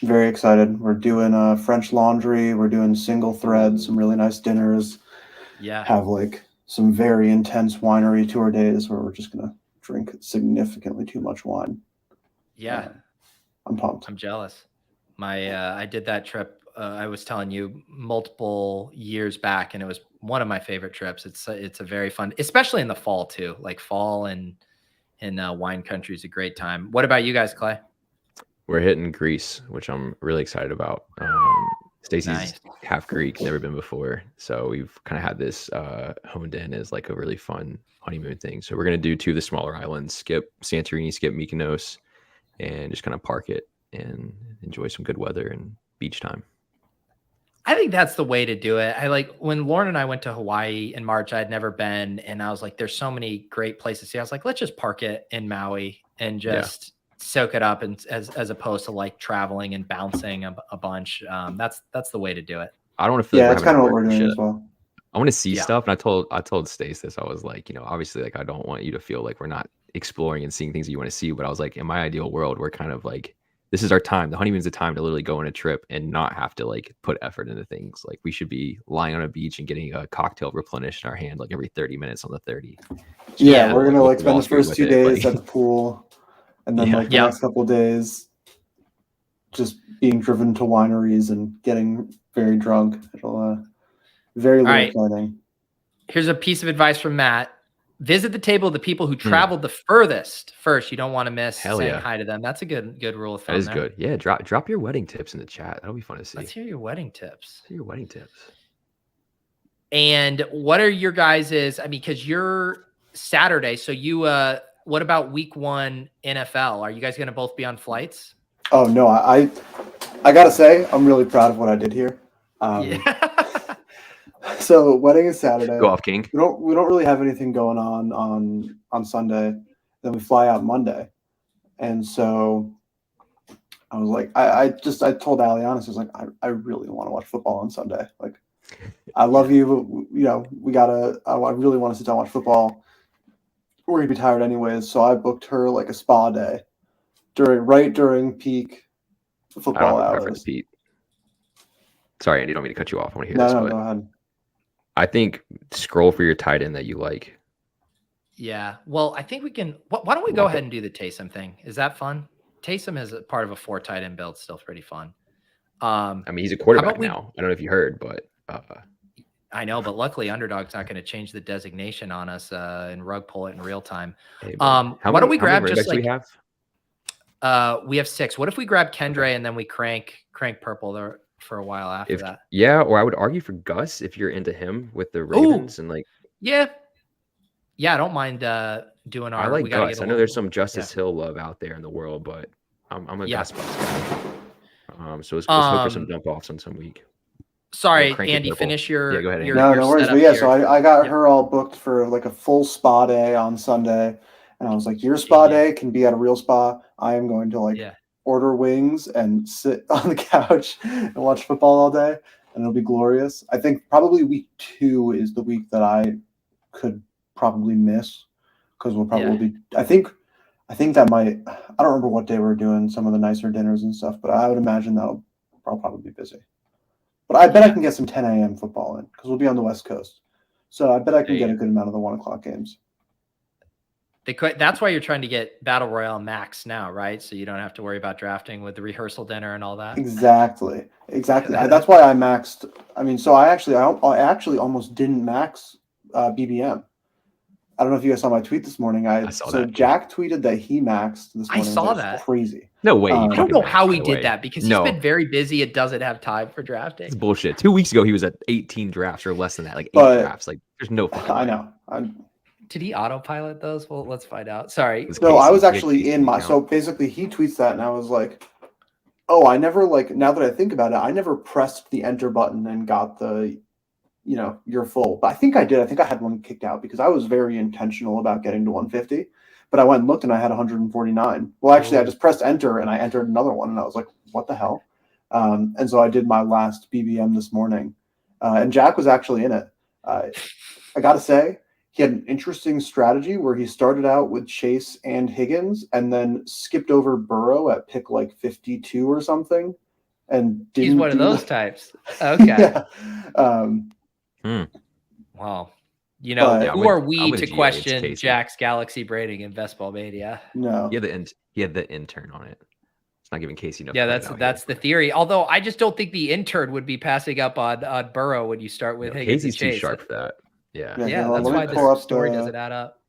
Very excited. We're doing French laundry. We're doing single thread, some really nice dinners. Yeah. Have like some very intense winery tour days where we're just going to drink significantly too much wine. Yeah. I'm pumped. I'm jealous. I did that trip. I was telling you multiple years back, and it was one of my favorite trips. It's a very fun, especially in the fall too. Like fall and in wine country is a great time. What about you guys, Clay? We're hitting Greece, which I'm really excited about. Stacy's half Greek, never been before. So we've kind of had this honed in as like a really fun honeymoon thing. So we're going to do 2 of the smaller islands, skip Santorini, skip Mykonos, and just kind of park it and enjoy some good weather and beach time. I think that's the way to do it. I like when Lauren and I went to Hawaii in March, I'd never been. And I was like, there's so many great places to see. I was like, let's just park it in Maui and just soak it up, and as opposed to like traveling and bouncing a bunch. That's the way to do it. I don't want to feel that's kind of what we're doing as well. I want to see stuff, and I told Stace this. I was like, obviously, like I don't want you to feel like we're not exploring and seeing things that you want to see. But I was like, in my ideal world, we're kind of like, this is our time. The honeymoon's the time to literally go on a trip and not have to like put effort into things. Like we should be lying on a beach and getting a cocktail replenished in our hand like every 30 minutes on the 30. Yeah, we're gonna like spend the first 2 days at the pool. And then like the next couple of days, just being driven to wineries and getting very drunk. It'll very little planning. Here's a piece of advice from Matt. Visit the table of the people who traveled the furthest first. You don't want to miss saying hi to them. That's a good rule of thumb. That is good. Yeah, drop your wedding tips in the chat. That'll be fun to see. Let's hear your wedding tips. And what are your guys's? I mean, because you're Saturday, so you what about week 1 NFL? Are you guys going to both be on flights? Oh no, I gotta say I'm really proud of what I did here. So wedding is Saturday. Go off, King. We don't really have anything going on Sunday. Then we fly out Monday, and so I was like, I told Aliana, I was like, I really want to watch football on Sunday. Like, I love you, but I really want to sit down and watch football. We're gonna be tired anyways, so I booked her like a spa day during peak I don't football have a preference, hours. Pete. Sorry, Andy, don't mean to cut you off. I want to hear No, this, no, but go ahead. I think scroll for your tight end that you like. Yeah. Well, I think we can. Why don't we go ahead and do the Taysom thing? Is that fun? Taysom is a part of a 4 tight end build. Still pretty fun. I mean, he's a How quarterback about we? now. I don't know if you heard, but I know, but luckily, Underdog's not going to change the designation on us and rug pull it in real time. hey, Why don't we grab just do we like have? we have 6. What if we grab Kendre and then we crank purple there for a while after that? Yeah, or I would argue for Gus if you're into him with the Ooh, Ravens and like. yeah, I don't mind doing our. I like we gotta Gus. get I know there's some Justice Hill love out there in the world, but I'm a Gus Bus guy. So let's hope for some dump offs on some week. Sorry, Cranky Andy, purple. finish your. Yeah, go ahead, Andy. No, no worries. But yeah, here. so I got her all booked for like a full spa day on Sunday, and I was like, your spa day can be at a real spa. I am going to like order wings and sit on the couch and watch football all day, and it'll be glorious. I think probably week 2 is the week that I could probably miss because we'll probably be. I think that might. I don't remember what day we're doing some of the nicer dinners and stuff, but I would imagine I'll probably be busy. But I bet I can get some 10 a.m. football in because we'll be on the West Coast. So I bet I can get a good amount of the 1 o'clock games. That's why you're trying to get Battle Royale max now, right? So you don't have to worry about drafting with the rehearsal dinner and all that. Exactly. That's why I maxed. I mean, so I actually almost didn't max BBM. I don't know if you guys saw my tweet this morning. I saw that. Jack tweeted that he maxed this morning. I saw that. Crazy. No way. I don't know how he did that because he's been very busy. It doesn't have time for drafting. It's bullshit. 2 weeks ago, he was at 18 drafts or less than that, like 8 drafts. Like, there's no fucking way. I know. Did he autopilot those? Well, let's find out. Sorry. No, I was actually in my. So basically, he tweets that, and I was like, "Oh, I never now that I think about it, I never pressed the enter button and got the, you're full." But I think I did. I think I had one kicked out because I was very intentional about getting to 150. But I went and looked, and I had 149. Well, actually, I just pressed enter, and I entered another one, and I was like, "What the hell?" And so I did my last BBM this morning, and Jack was actually in it. I got to say, he had an interesting strategy where he started out with Chase and Higgins and then skipped over Burrow at pick like 52 or something. And he's one of those types. Okay. Wow. Who are we to question Jack's galaxy braiding in Best Ball Mania? No. He had the intern on it. It's not giving Casey enough. Yeah, that's the theory. Although I just don't think the intern would be passing up on Burrow when you start with Higgins and Chase. Casey's too sharp for that. Yeah, that's why the story doesn't add up.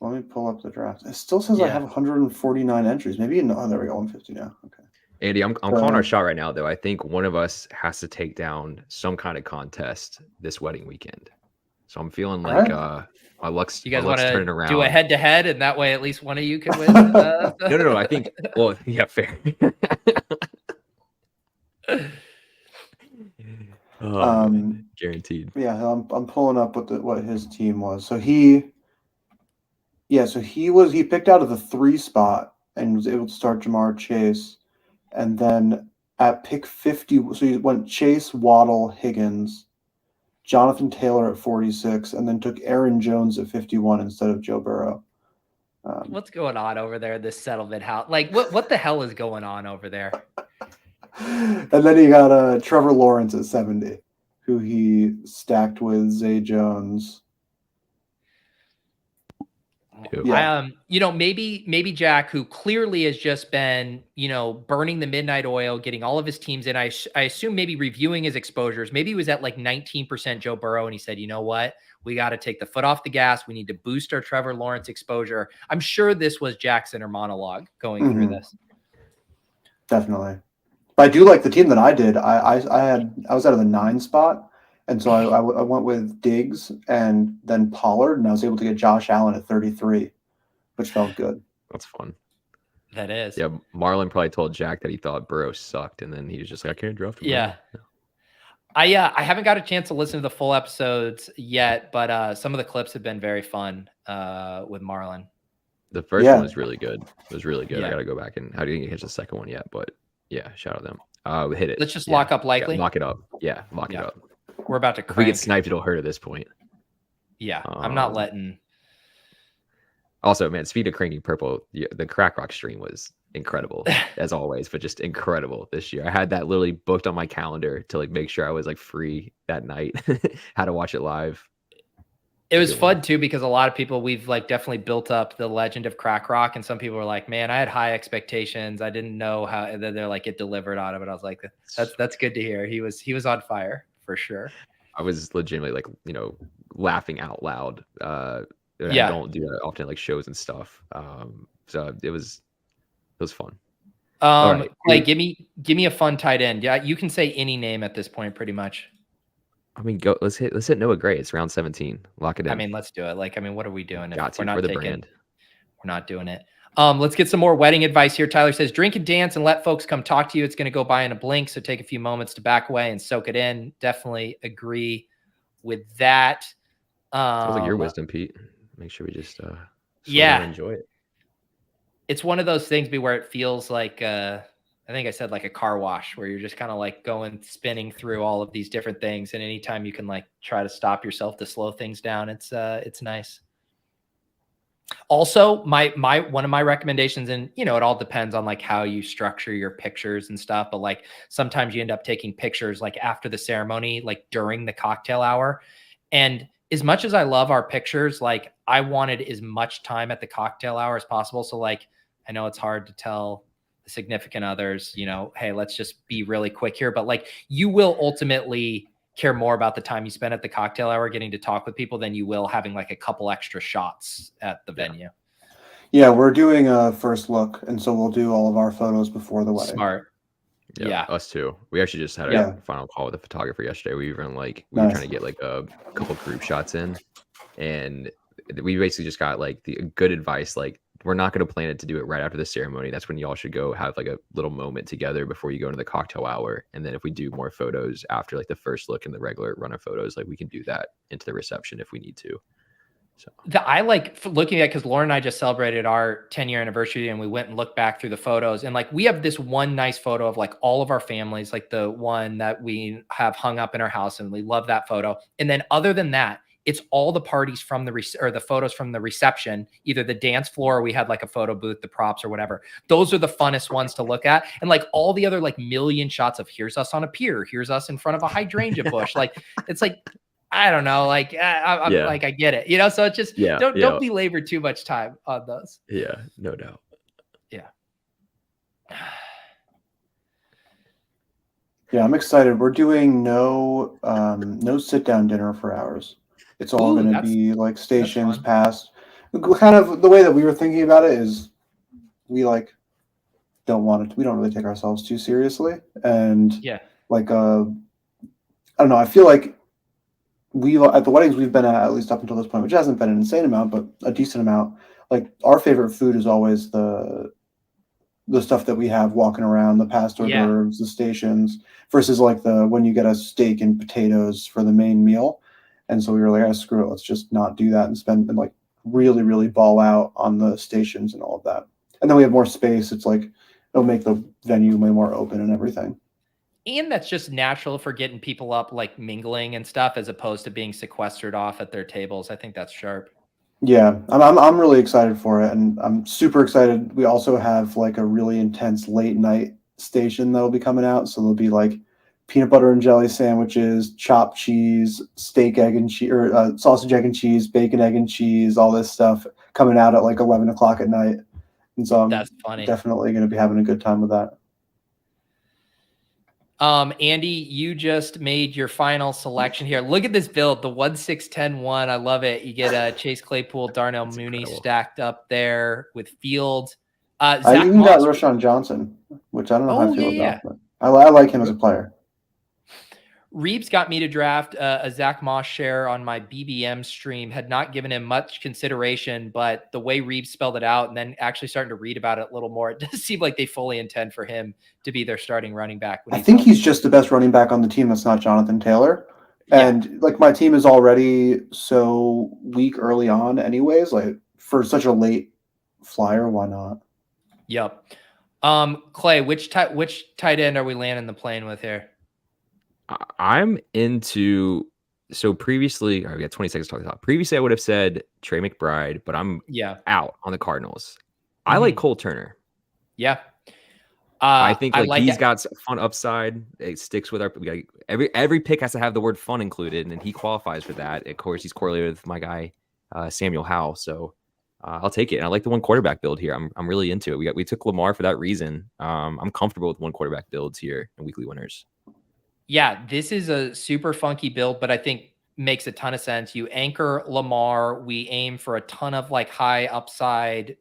Let me pull up the draft. It still says I have 149 entries. Maybe there we go, 150 now. Okay. Andy, I'm calling our shot right now, though. I think one of us has to take down some kind of contest this wedding weekend. So I'm feeling like my luck's you guys want to turning around. Do a head-to-head, and that way at least one of you can win. No. I think. Well, yeah, fair. Guaranteed. Yeah, I'm pulling up what his team was. So he picked out of the 3 spot and was able to start Jamar Chase, and then at pick 50, so he went Chase, Waddle, Higgins, Jonathan Taylor at 46, and then took Aaron Jones at 51 instead of Joe Burrow. What's going on over there? This settlement house, like what the hell is going on over there? And then he got Trevor Lawrence at 70, who he stacked with Zay Jones. Yeah. Maybe Jack, who clearly has just been, burning the midnight oil, getting all of his teams in. I assume maybe reviewing his exposures. Maybe he was at like 19% Joe Burrow, and he said, you know what? We got to take the foot off the gas. We need to boost our Trevor Lawrence exposure. I'm sure this was Jack's inner monologue going through this. Definitely. But I do like the team that I did. I was out of the 9 spot. And so I went with Diggs and then Pollard, and I was able to get Josh Allen at 33, which felt good. That's fun. That is. Yeah, Marlon probably told Jack that he thought Burrow sucked, and then he was just like, I can't draft him. Yeah. No. I haven't got a chance to listen to the full episodes yet, but some of the clips have been very fun with Marlon. The first Yeah. one was really good. It was really good. I Yeah. got to go back and I didn't catch the second one yet, but yeah, shout out them. We hit it. Let's just Yeah. lock up likely. Lock it up. Yeah, lock Yeah. it up. We're about to If we crank. get sniped, it'll hurt at this point. Yeah, I'm not letting. Also, man, speed of cranking purple, the Crack Rock stream was incredible as always, but just incredible this year. I had that literally booked on my calendar to like make sure I was like free that night. How to watch it live. It was fun too because a lot of people, we've like definitely built up the legend of Crack Rock, and some people were like, "Man, I had high expectations. I didn't know how." And then they're like, "It delivered on it." I was like, "That's good to hear." He was on fire for sure. I was legitimately like, laughing out loud. Yeah. I don't do that often, like shows and stuff. So it was fun. Right. Like, give me a fun tight end. Yeah, you can say any name at this point, pretty much. I mean, let's hit Noah Gray. It's round 17. Lock it in. I mean, let's do it. Like, I mean, what are we doing? Got If we're not for the taking, brand. We're not doing it. Let's get some more wedding advice here. Tyler says, drink and dance and let folks come talk to you. It's going to go by in a blink. So take a few moments to back away and soak it in. Definitely agree with that. Sounds like your wisdom, Pete. Make sure we just enjoy it. It's one of those things where it feels like I think I said like a car wash where you're just kind of like spinning through all of these different things. And anytime you can like try to stop yourself to slow things down, it's nice. Also, one of my recommendations, and it all depends on like how you structure your pictures and stuff, but like sometimes you end up taking pictures like after the ceremony, like during the cocktail hour. And as much as I love our pictures, like I wanted as much time at the cocktail hour as possible. So like, I know it's hard to tell the significant others, hey, let's just be really quick here. But like, you will ultimately care more about the time you spend at the cocktail hour getting to talk with people than you will having like a couple extra shots at the venue. Yeah, we're doing a first look, and so we'll do all of our photos before the wedding. Smart. Yeah. Us too. We actually just had a final call with the photographer yesterday. We were trying to get like a couple group shots in, and we basically just got like the good advice. Like, we're not going to plan it to do it right after the ceremony. That's when y'all should go have like a little moment together before you go into the cocktail hour. And then if we do more photos after like the first look and the regular run of photos, like we can do that into the reception if we need to. So I like looking at, because Lauren and I just celebrated our 10-year anniversary and we went and looked back through the photos, and like we have this one nice photo of like all of our families, like the one that we have hung up in our house, and we love that photo. And then other than that, it's all the parties from the photos from the reception, either the dance floor, or we had like a photo booth, the props or whatever. Those are the funnest ones to look at. And like all the other like million shots of here's us on a pier, here's us in front of a hydrangea bush. Like, it's like, I don't know. Like, like, I get it, so it's just, don't belabor too much time on those. Yeah, no doubt. Yeah. Yeah, I'm excited. We're doing no sit down dinner for ours. It's all going to be like stations passed. Kind of the way that we were thinking about it is we like we don't really take ourselves too seriously. And like, I don't know. I feel like at the weddings we've been at least up until this point, which hasn't been an insane amount, but a decent amount. Like, our favorite food is always the stuff that we have walking around, the past hors d'oeuvres, the stations, versus like when you get a steak and potatoes for the main meal. And so we were like, screw it, let's just not do that and spend and like really, really ball out on the stations and all of that. And then we have more space. It's like, it'll make the venue way more open and everything. And that's just natural for getting people up, like mingling and stuff, as opposed to being sequestered off at their tables. I think that's sharp. Yeah, I'm really excited for it, and I'm super excited. We also have like a really intense late night station that'll be coming out, so there'll be like peanut butter and jelly sandwiches, chopped cheese, steak, egg and cheese, or sausage, egg and cheese, bacon, egg and cheese, all this stuff coming out at like 11 o'clock at night. And so I'm definitely going to be having a good time with that. Andy, you just made your final selection here. Look at this build, the 1-6-10-1. I love it. You get Chase Claypool, Darnell Mooney stacked up there with Fields. I even got Rashawn Johnson, which I don't know how I feel about, but I like him as a player. Reeves got me to draft a Zach Moss share on my BBM stream. Had not given him much consideration, but the way Reeves spelled it out and then actually starting to read about it a little more, it does seem like they fully intend for him to be their starting running back. I think he's just the best running back on the team that's not Jonathan Taylor. And like, my team is already so weak early on anyways, like for such a late flyer, why not? Yep. Clay, which tight end are we landing the plane with here? I'm into. So previously, we got 20 seconds to talk about. Previously, I would have said Trey McBride, but I'm out on the Cardinals. I like Cole Turner. Yeah. I think like like he's it. got fun upside. It sticks with our. We got, every pick has to have the word fun included, and he qualifies for that. Of course, he's correlated with my guy Samuel Howell, so I'll take it. And I like the one quarterback build here. I'm really into it. We took Lamar for that reason. I'm comfortable with one quarterback builds here in weekly winners. Yeah, this is a super funky build, but I think makes a ton of sense. You anchor Lamar. We aim for a ton of like high upside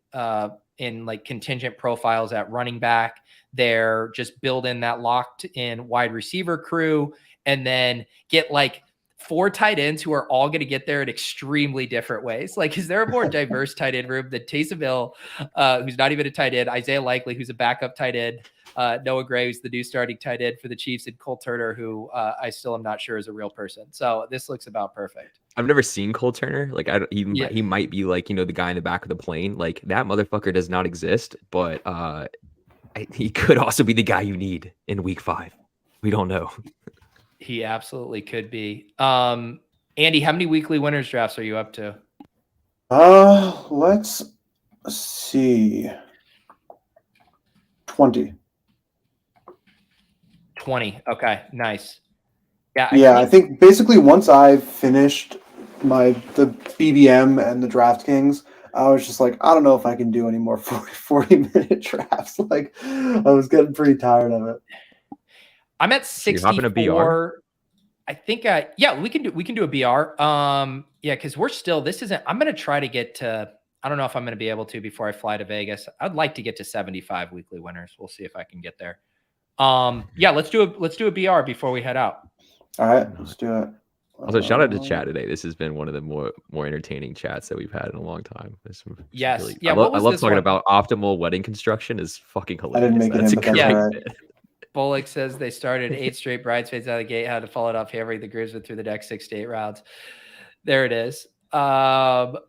in like contingent profiles at running back. There, just build in that locked in wide receiver crew, and then get like 4 tight ends who are all going to get there in extremely different ways. Like, is there a more diverse tight end room than Taysom Hill, who's not even a tight end, Isaiah Likely, who's a backup tight end, Noah Gray, who's the new starting tight end for the Chiefs, and Cole Turner, who I still am not sure is a real person. So this looks about perfect. I've never seen Cole Turner. Like he might be like, the guy in the back of the plane. Like that motherfucker does not exist, but he could also be the guy you need in week 5. We don't know. He absolutely could be. Andy, how many weekly winners drafts are you up to? Let's see. 20. 20. Okay, nice. Yeah, I think basically once I finished the BBM and the DraftKings, I was just like, I don't know if I can do any more 40-minute drafts. Like, I was getting pretty tired of it. I'm at 64. I think we can do a BR. Yeah, because we're still, I'm gonna try to get to, I don't know if I'm gonna be able to before I fly to Vegas. I'd like to get to 75 weekly winners. We'll see if I can get there. Yeah, let's do a BR before we head out. All right, let's do it. Also, shout out to chat today. This has been one of the more entertaining chats that we've had in a long time. Yes. Really, yeah. I love talking about optimal wedding construction. Is fucking hilarious. I didn't make it in, but that's Bullock says they started 8 straight bridesmaids out of the gate, had to follow it up, hammering the groomsmen through the next 6 to 8 rounds. There it is. Someone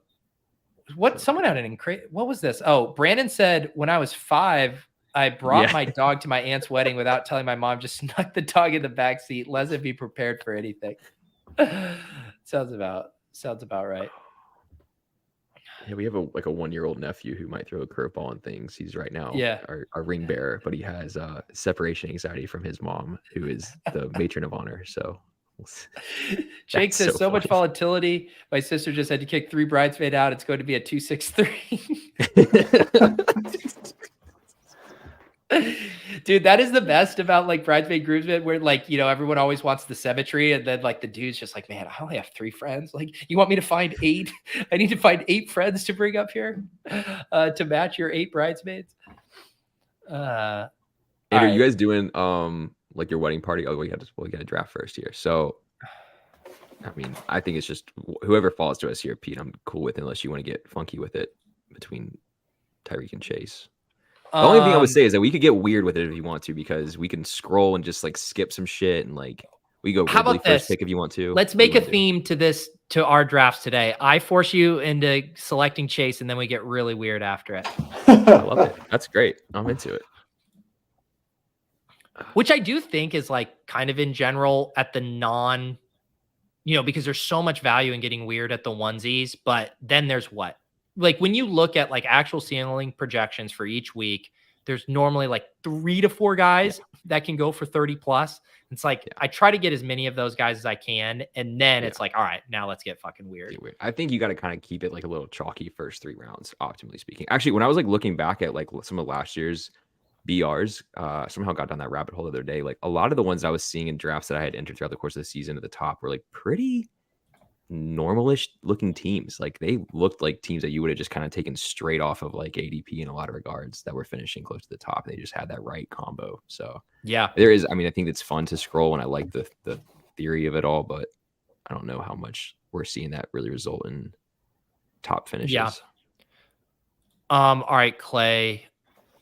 had what was this? Oh, Brandon said, when I was 5, I brought my dog to my aunt's wedding without telling my mom, just snuck the dog in the back seat, let's be prepared for anything. Sounds about right. Yeah, we have a 1-year-old nephew who might throw a curveball and things. He's right now our ring bearer, but he has separation anxiety from his mom, who is the matron of honor. So Jake says so much volatility. My sister just had to kick 3 bridesmaid out. It's going to be a 263. Dude, that is the best about like bridesmaid groomsmen, where like, everyone always wants the symmetry, and then like the dude's just like, man, I only have 3 friends. Like, you want me to find 8? I need to find 8 friends to bring up here to match your 8 bridesmaids. And are you guys doing like your wedding party? Oh, we got to draft first here. So I mean, I think it's just whoever falls to us here, Pete, I'm cool with, unless you want to get funky with it between Tyreek and Chase. The only thing I would say is that we could get weird with it if you want to, because we can scroll and just like skip some shit, and like we go How about first this? pick if you want to. Let's make a theme to our drafts today. I force you into selecting Chase, and then we get really weird after it. I love it. That's great. I'm into it. Which I do think is like kind of in general at the because there's so much value in getting weird at the onesies, but then there's like when you look at like actual ceiling projections for each week, there's normally like 3 to 4 guys that can go for 30 plus. It's like, I try to get as many of those guys as I can. And then it's like, all right, now let's get fucking weird. I think you got to kind of keep it like a little chalky first 3 rounds, optimally speaking. Actually, when I was like looking back at like some of last year's BRs, somehow got down that rabbit hole the other day. Like a lot of the ones I was seeing in drafts that I had entered throughout the course of the season at the top were like pretty normalish looking teams. Like they looked like teams that you would have just kind of taken straight off of like ADP in a lot of regards, that were finishing close to the top. They just had that right combo. So yeah, there is, I mean, I think it's fun to scroll, and I like the theory of it all, but I don't know how much we're seeing that really result in top finishes. Yeah. All right, Clay,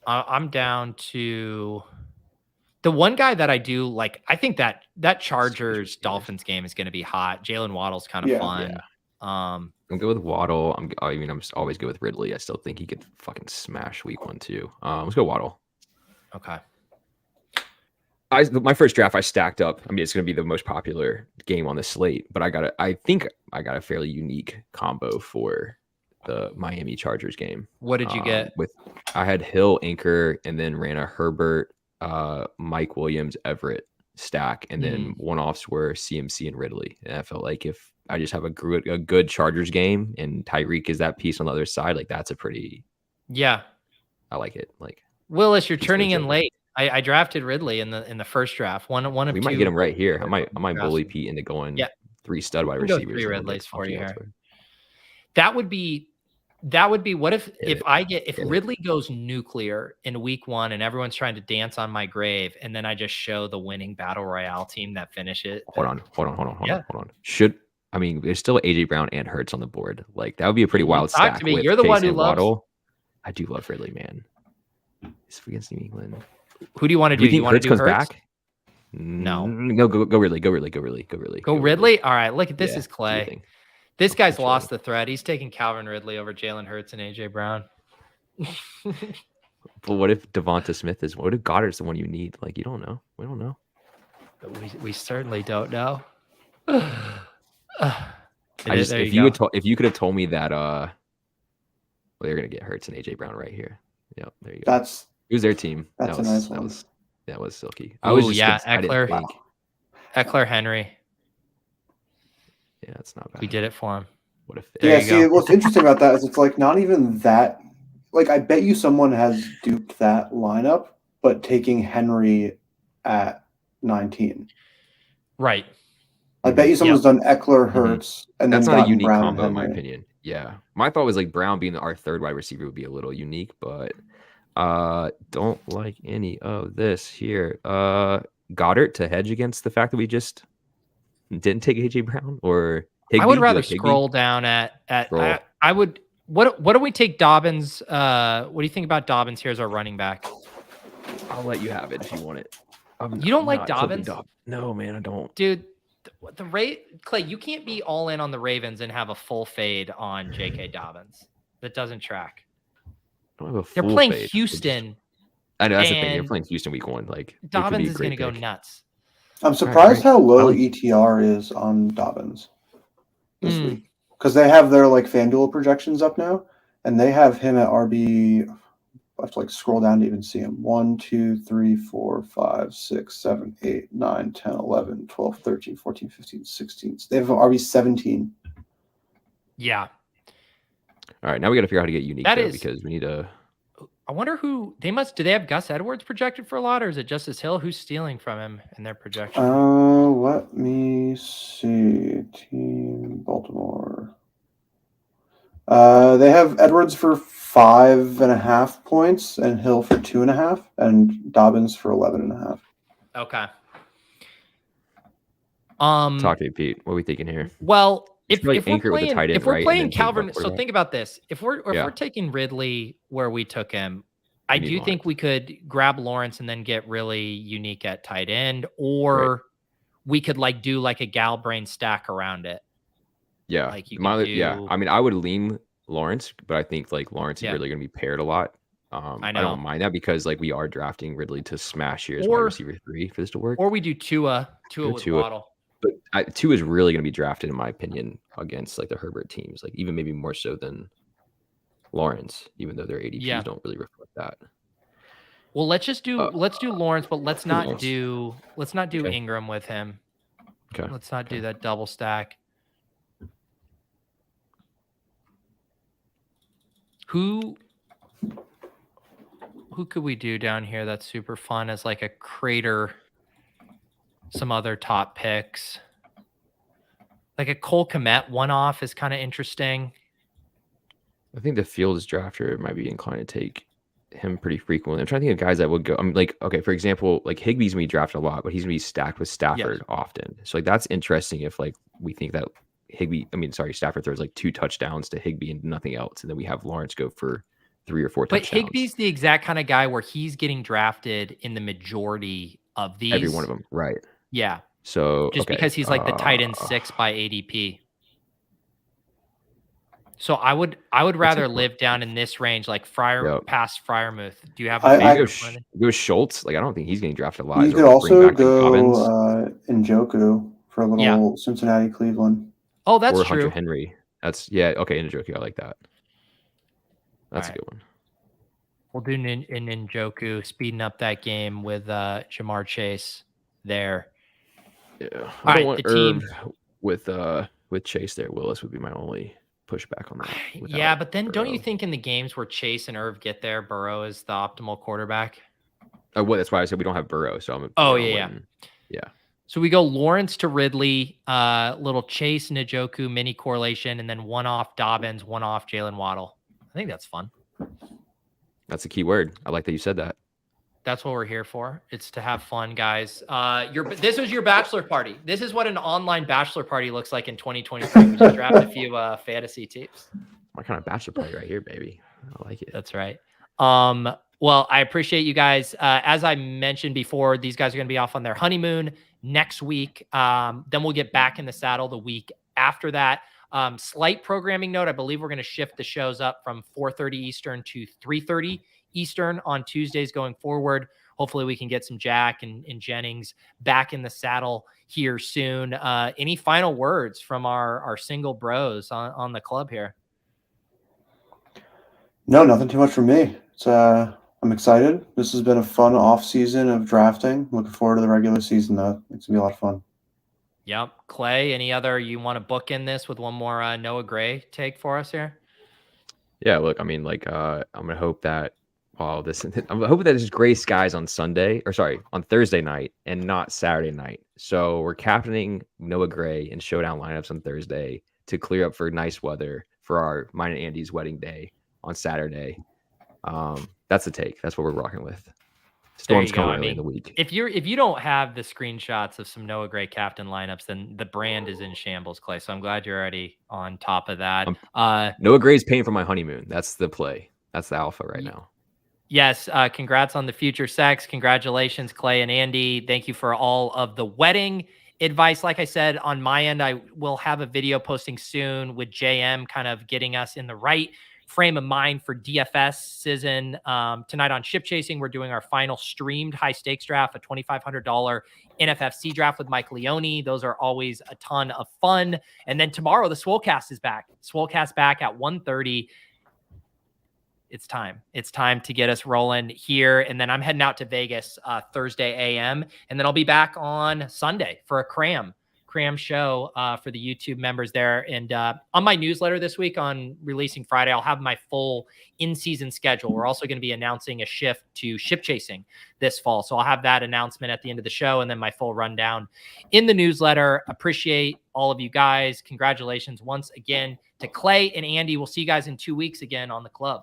I'm down to the one guy that I do like. I think that Chargers Dolphins game is going to be hot. Jalen Waddle's kind of fun. I'm good with Waddle. I'm just always good with Ridley. I still think he could fucking smash week 1 too. Let's go Waddle. Okay. My first draft, I stacked up. I mean, it's going to be the most popular game on the slate, but I think I got a fairly unique combo for the Miami Chargers game. What did you get? I had Hill, Anchor, and then ran a Herbert, Mike Williams, Everett stack, and then one-offs were CMC and Ridley. And I felt like if I just have a good Chargers game and Tyreek is that piece on the other side, like that's a pretty... Yeah. I like it. Like Willis, you're turning in late. I drafted Ridley in the first draft. One of we two. might get him right here. I might bully Pete into going 3 stud wide receivers. 3 Ridleys for you here. That would be what if Ridley goes nuclear in week 1 and everyone's trying to dance on my grave, and then I just show the winning Battle Royale team that finish it. Hold on. There's still AJ Brown and Hurts on the board. Like that would be a pretty wild stack. To me. You're the one who loves Waddle. I do love Ridley, man. It's against New England. Who do you want to do? You think Hurts comes back? No. Go Ridley. Go Ridley. All right. Look at this is Clay. This guy's lost the thread. He's taking Calvin Ridley over Jalen Hurts and AJ Brown. But what if Devonta Smith is? What if Goddard's the one you need? Like you don't know. We don't know. We certainly don't know. If you could have told me that they're gonna get Hurts and AJ Brown right here. Yep, there you go. Who's their team? That's a nice one. That was silky. Eckler Henry. Yeah, it's not bad. We did it for him. What if? What's interesting about that is it's like not even that. Like I bet you someone has duped that lineup, but taking Henry at 19. Right. I bet you someone's done Eckler, Hurts, and that's then not a unique Brown combo in my opinion. Yeah, my thought was like Brown being our third wide receiver would be a little unique, but don't like any of this here. Goddard to hedge against the fact that we just didn't take AJ Brown or Higbee. I would rather scroll down at I would. What do we take Dobbins? What do you think about Dobbins here as our running back? I'll let you have it if you want it. You don't like Dobbins? No, man, I don't. Dude, Clay, you can't be all in on the Ravens and have a full fade on J.K. Dobbins. That doesn't track. They're playing Houston. I know that's the thing. They're playing Houston week 1. Like Dobbins is going to go nuts. I'm surprised how low ETR is on Dobbins this week because they have their like FanDuel projections up now, and they have him at RB. I have to like scroll down to even see him. 1, 2, 3, 4, 5, 6, 7, 8, 9, 10, 11, 12, 13, 14, 15, 16. They have RB 17. Yeah. All right, now we got to figure out how to get unique because we need a. I wonder who they must. Do they have Gus Edwards projected for a lot, or is it Justice Hill? Who's stealing from him in their projection? Let me see. Team Baltimore. They have Edwards for 5.5 points, and Hill for 2.5, and Dobbins for 11.5. Okay. Talk to you, Pete. What are we thinking here? Well. If we're playing Calvin, so think about this. If we're taking Ridley where we took him, I do think we could grab Lawrence and then get really unique at tight end, or we could like do like a Galbrain stack around it. Yeah. Like I mean, I would lean Lawrence, but I think like Lawrence is really going to be paired a lot. I don't mind that because like we are drafting Ridley to smash here as wide receiver 3 for this to work. Or we do Tua with Waddle. But 2 is really going to be drafted, in my opinion, against like the Herbert teams, like even maybe more so than Lawrence, even though their ADPs don't really reflect that. Well, let's do Lawrence, but let's not do Ingram with him. Okay. Let's not do that double stack. Who could we do down here that's super fun as like a crater? Some other top picks. Like a Cole Kmet one-off is kind of interesting. I think the Fields drafter might be inclined to take him pretty frequently. I'm trying to think of guys that would go. I'm like, okay, for example, like Higbee's gonna be drafted a lot, but he's gonna be stacked with Stafford often. So like that's interesting if like we think that Stafford throws like 2 touchdowns to Higbee and nothing else, and then we have Lawrence go for 3 or 4 touchdowns. But Higbee's the exact kind of guy where he's getting drafted in the majority of these. Every one of them, right? Yeah. So just because he's like the tight end 6 by ADP. So I would rather take one. live down in this range, like past Freiermuth. Do you have a I favorite? Go Schultz. Like I don't think he's getting drafted a lot. You Or could bring also back, like, Dobbins go Njoku for a little Cincinnati Cleveland. Oh, that's or true. Hunter Henry. That's okay. Njoku, I like that. That's a good one. We'll do Njoku, speeding up that game with Jamar Chase there. Yeah. All I don't right, want the team with Chase there. Willis would be my only pushback on that. Yeah, but then don't you Burrow. think in the games where Chase and Irv get there, Burrow is the optimal quarterback? Oh, well, that's why I said we don't have Burrow. So I'm. Yeah. So we go Lawrence to Ridley, little Chase Njoku mini correlation, and then one off Dobbins, one off Jalen Waddle. I think that's fun. That's a key word. I like that you said that. That's what we're here for. It's to have fun, guys. This was your bachelor party. This is what an online bachelor party looks like in 2023. We just drafted a few fantasy teams. My kind of bachelor party right here, baby. I like it. That's right. Well, I appreciate you guys. As I mentioned before, these guys are going to be off on their honeymoon next week. Then we'll get back in the saddle the week after that. Slight programming note, I believe we're going to shift the shows up from 4:30 Eastern to 3:30 Eastern on Tuesdays going forward. Hopefully we can get some Jack and Jennings back in the saddle here soon. Any final words from our single bros on the club here? No, nothing too much from me. I'm excited. This has been a fun off season of drafting. Looking forward to the regular season though. It's gonna be a lot of fun. Yep. Clay, any other you want to book in this with one more Noah Gray take for us here? Yeah, look, I mean, like, I'm gonna hope that I'm hoping that it's gray skies on Thursday night and not Saturday night. So we're captaining Noah Gray in showdown lineups on Thursday to clear up for nice weather for our mine and Andy's wedding day on Saturday. That's the take. That's what we're rocking with. Storms coming early in the week. If you don't have the screenshots of some Noah Gray captain lineups, then the brand is in shambles, Clay. So I'm glad you're already on top of that. Noah Gray's paying for my honeymoon. That's the play. That's the alpha right now. Yes. Congrats on the future sex. Congratulations, Clay and Andy. Thank you for all of the wedding advice. Like I said, on my end, I will have a video posting soon with JM kind of getting us in the right frame of mind for DFS season. Tonight on Ship Chasing, we're doing our final streamed high stakes draft, a $2,500 NFFC draft with Mike Leone. Those are always a ton of fun. And then tomorrow, the Swolecast is back. Swolecast back at 1:30. It's time. It's time to get us rolling here. And then I'm heading out to Vegas Thursday AM. And then I'll be back on Sunday for a cram show for the YouTube members there. And on my newsletter this week on releasing Friday, I'll have my full in-season schedule. We're also going to be announcing a shift to Ship Chasing this fall. So I'll have that announcement at the end of the show and then my full rundown in the newsletter. Appreciate all of you guys. Congratulations once again to Clay and Andy. We'll see you guys in 2 weeks again on the club.